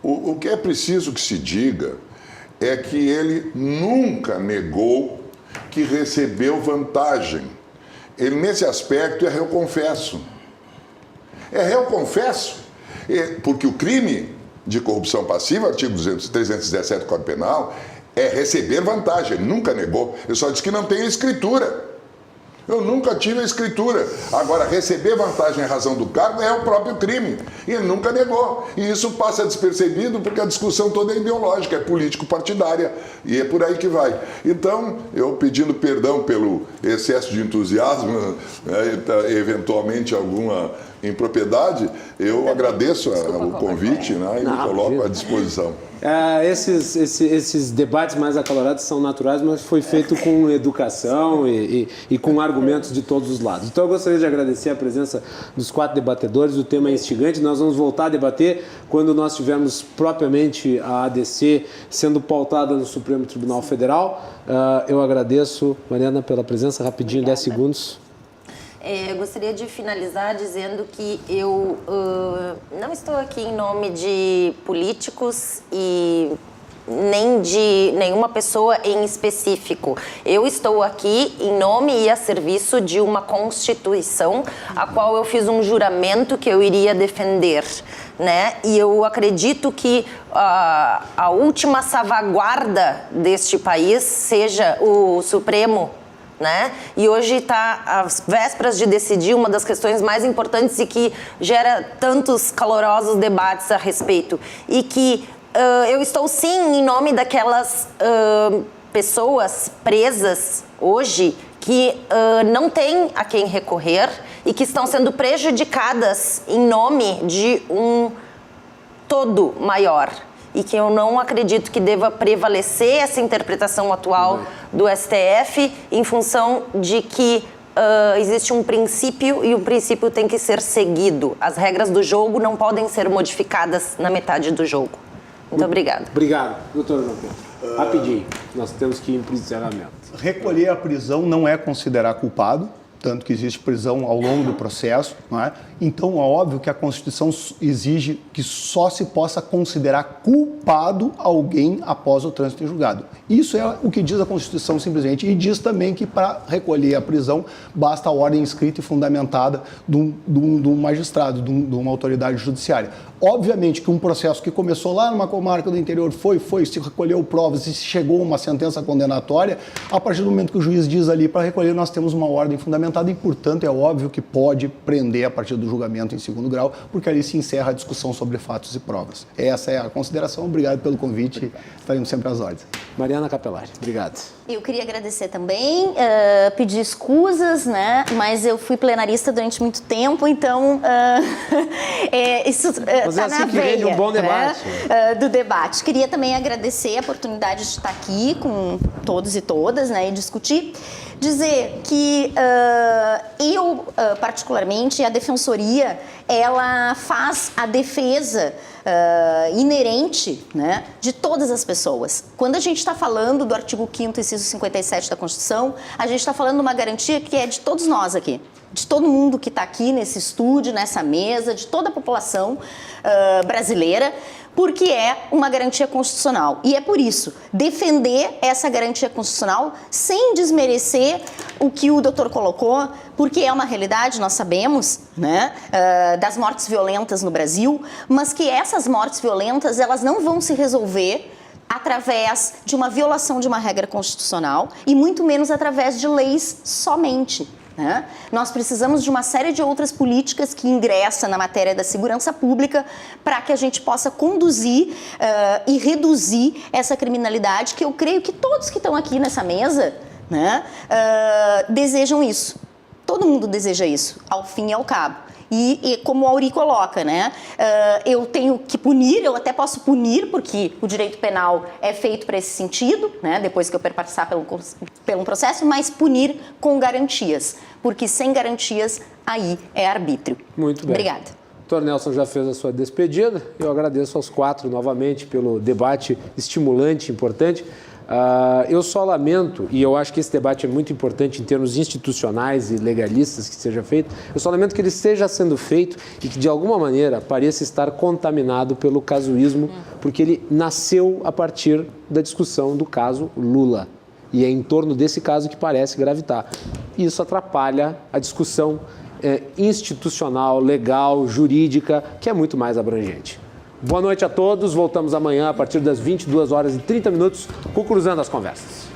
o que é preciso que se diga é que ele nunca negou que recebeu vantagem. Ele, nesse aspecto, é réu confesso. É réu confesso, porque o crime de corrupção passiva, artigo 317 do Código Penal, é receber vantagem. Ele nunca negou. Ele só disse que não tem escritura. Eu nunca tive a escritura. Agora, receber vantagem em razão do cargo é o próprio crime. E ele nunca negou. E isso passa despercebido porque a discussão toda é ideológica, é político-partidária. E é por aí que vai. Então, eu pedindo perdão pelo excesso de entusiasmo, eventualmente alguma impropriedade, eu agradeço o convite, né, e me coloco à disposição. Esses debates mais acalorados são naturais, mas foi feito com educação e com argumentos de todos os lados. Então eu gostaria de agradecer a presença dos 4 debatedores. O tema é instigante, nós vamos voltar a debater quando nós tivermos propriamente a ADC sendo pautada no Supremo Tribunal Federal. Eu agradeço, Mariana, pela presença. Rapidinho, 10 segundos. Eu gostaria de finalizar dizendo que eu não estou aqui em nome de políticos e nem de nenhuma pessoa em específico. Eu estou aqui em nome e a serviço de uma Constituição a qual eu fiz um juramento que eu iria defender, né? E eu acredito que a última salvaguarda deste país seja o Supremo, né? E hoje está às vésperas de decidir uma das questões mais importantes e que gera tantos calorosos debates a respeito. E que eu estou sim em nome daquelas pessoas presas hoje que não têm a quem recorrer e que estão sendo prejudicadas em nome de um todo maior. e que eu não acredito que deva prevalecer essa interpretação atual do STF em função de que existe um princípio e o princípio tem que ser seguido. As regras do jogo não podem ser modificadas na metade do jogo. Muito obrigada. Obrigado, doutor João Pedro. Rapidinho, nós temos que ir para o encerramento. Recolher a prisão não é considerar culpado, tanto que existe prisão ao longo do processo, não é? Então é óbvio que a Constituição exige que só se possa considerar culpado alguém após o trânsito em julgado. Isso é o que diz a Constituição simplesmente, e diz também que para recolher a prisão basta a ordem escrita e fundamentada de um magistrado, de uma autoridade judiciária. Obviamente que um processo que começou lá numa comarca do interior se recolheu provas e se chegou a uma sentença condenatória, a partir do momento que o juiz diz ali para recolher, nós temos uma ordem fundamentada e, portanto, é óbvio que pode prender a partir do julgamento em segundo grau, porque ali se encerra a discussão sobre fatos e provas. Essa é a consideração. Obrigado pelo convite. Estaremos sempre às ordens. Mariana Capelari, obrigado. Eu queria agradecer também, pedir escusas, né? Mas eu fui plenarista durante muito tempo, então isso está na veia, um bom debate. Né? Do debate. Queria também agradecer a oportunidade de estar aqui com todos e todas, né? E discutir. Dizer que eu, particularmente, a Defensoria, ela faz a defesa inerente, né, de todas as pessoas. Quando a gente está falando do artigo 5º, inciso 57 da Constituição, a gente está falando de uma garantia que é de todos nós aqui, de todo mundo que está aqui nesse estúdio, nessa mesa, de toda a população brasileira, porque é uma garantia constitucional. E é por isso, defender essa garantia constitucional sem desmerecer o que o doutor colocou, porque é uma realidade, nós sabemos, né, das mortes violentas no Brasil, mas que essas mortes violentas, elas não vão se resolver através de uma violação de uma regra constitucional e muito menos através de leis somente. Né? Nós precisamos de uma série de outras políticas que ingressam na matéria da segurança pública para que a gente possa conduzir e reduzir essa criminalidade, que eu creio que todos que estão aqui nessa mesa, né, desejam isso. Todo mundo deseja isso, ao fim e ao cabo. E como o Auri coloca, né, eu tenho que punir, eu até posso punir, porque o direito penal é feito para esse sentido, né, depois que eu passar pelo processo, mas punir com garantias, porque sem garantias, aí é arbítrio. Muito bem. Obrigada. O Dr. Nelson já fez a sua despedida. Eu agradeço aos quatro novamente pelo debate estimulante, importante. Eu só lamento, e eu acho que esse debate é muito importante em termos institucionais e legalistas que seja feito, eu só lamento que ele esteja sendo feito e que de alguma maneira pareça estar contaminado pelo casuísmo, porque ele nasceu a partir da discussão do caso Lula. E é em torno desse caso que parece gravitar. E isso atrapalha a discussão institucional, legal, jurídica, que é muito mais abrangente. Boa noite a todos. Voltamos amanhã a partir das 22h30 com o Cruzando as Conversas.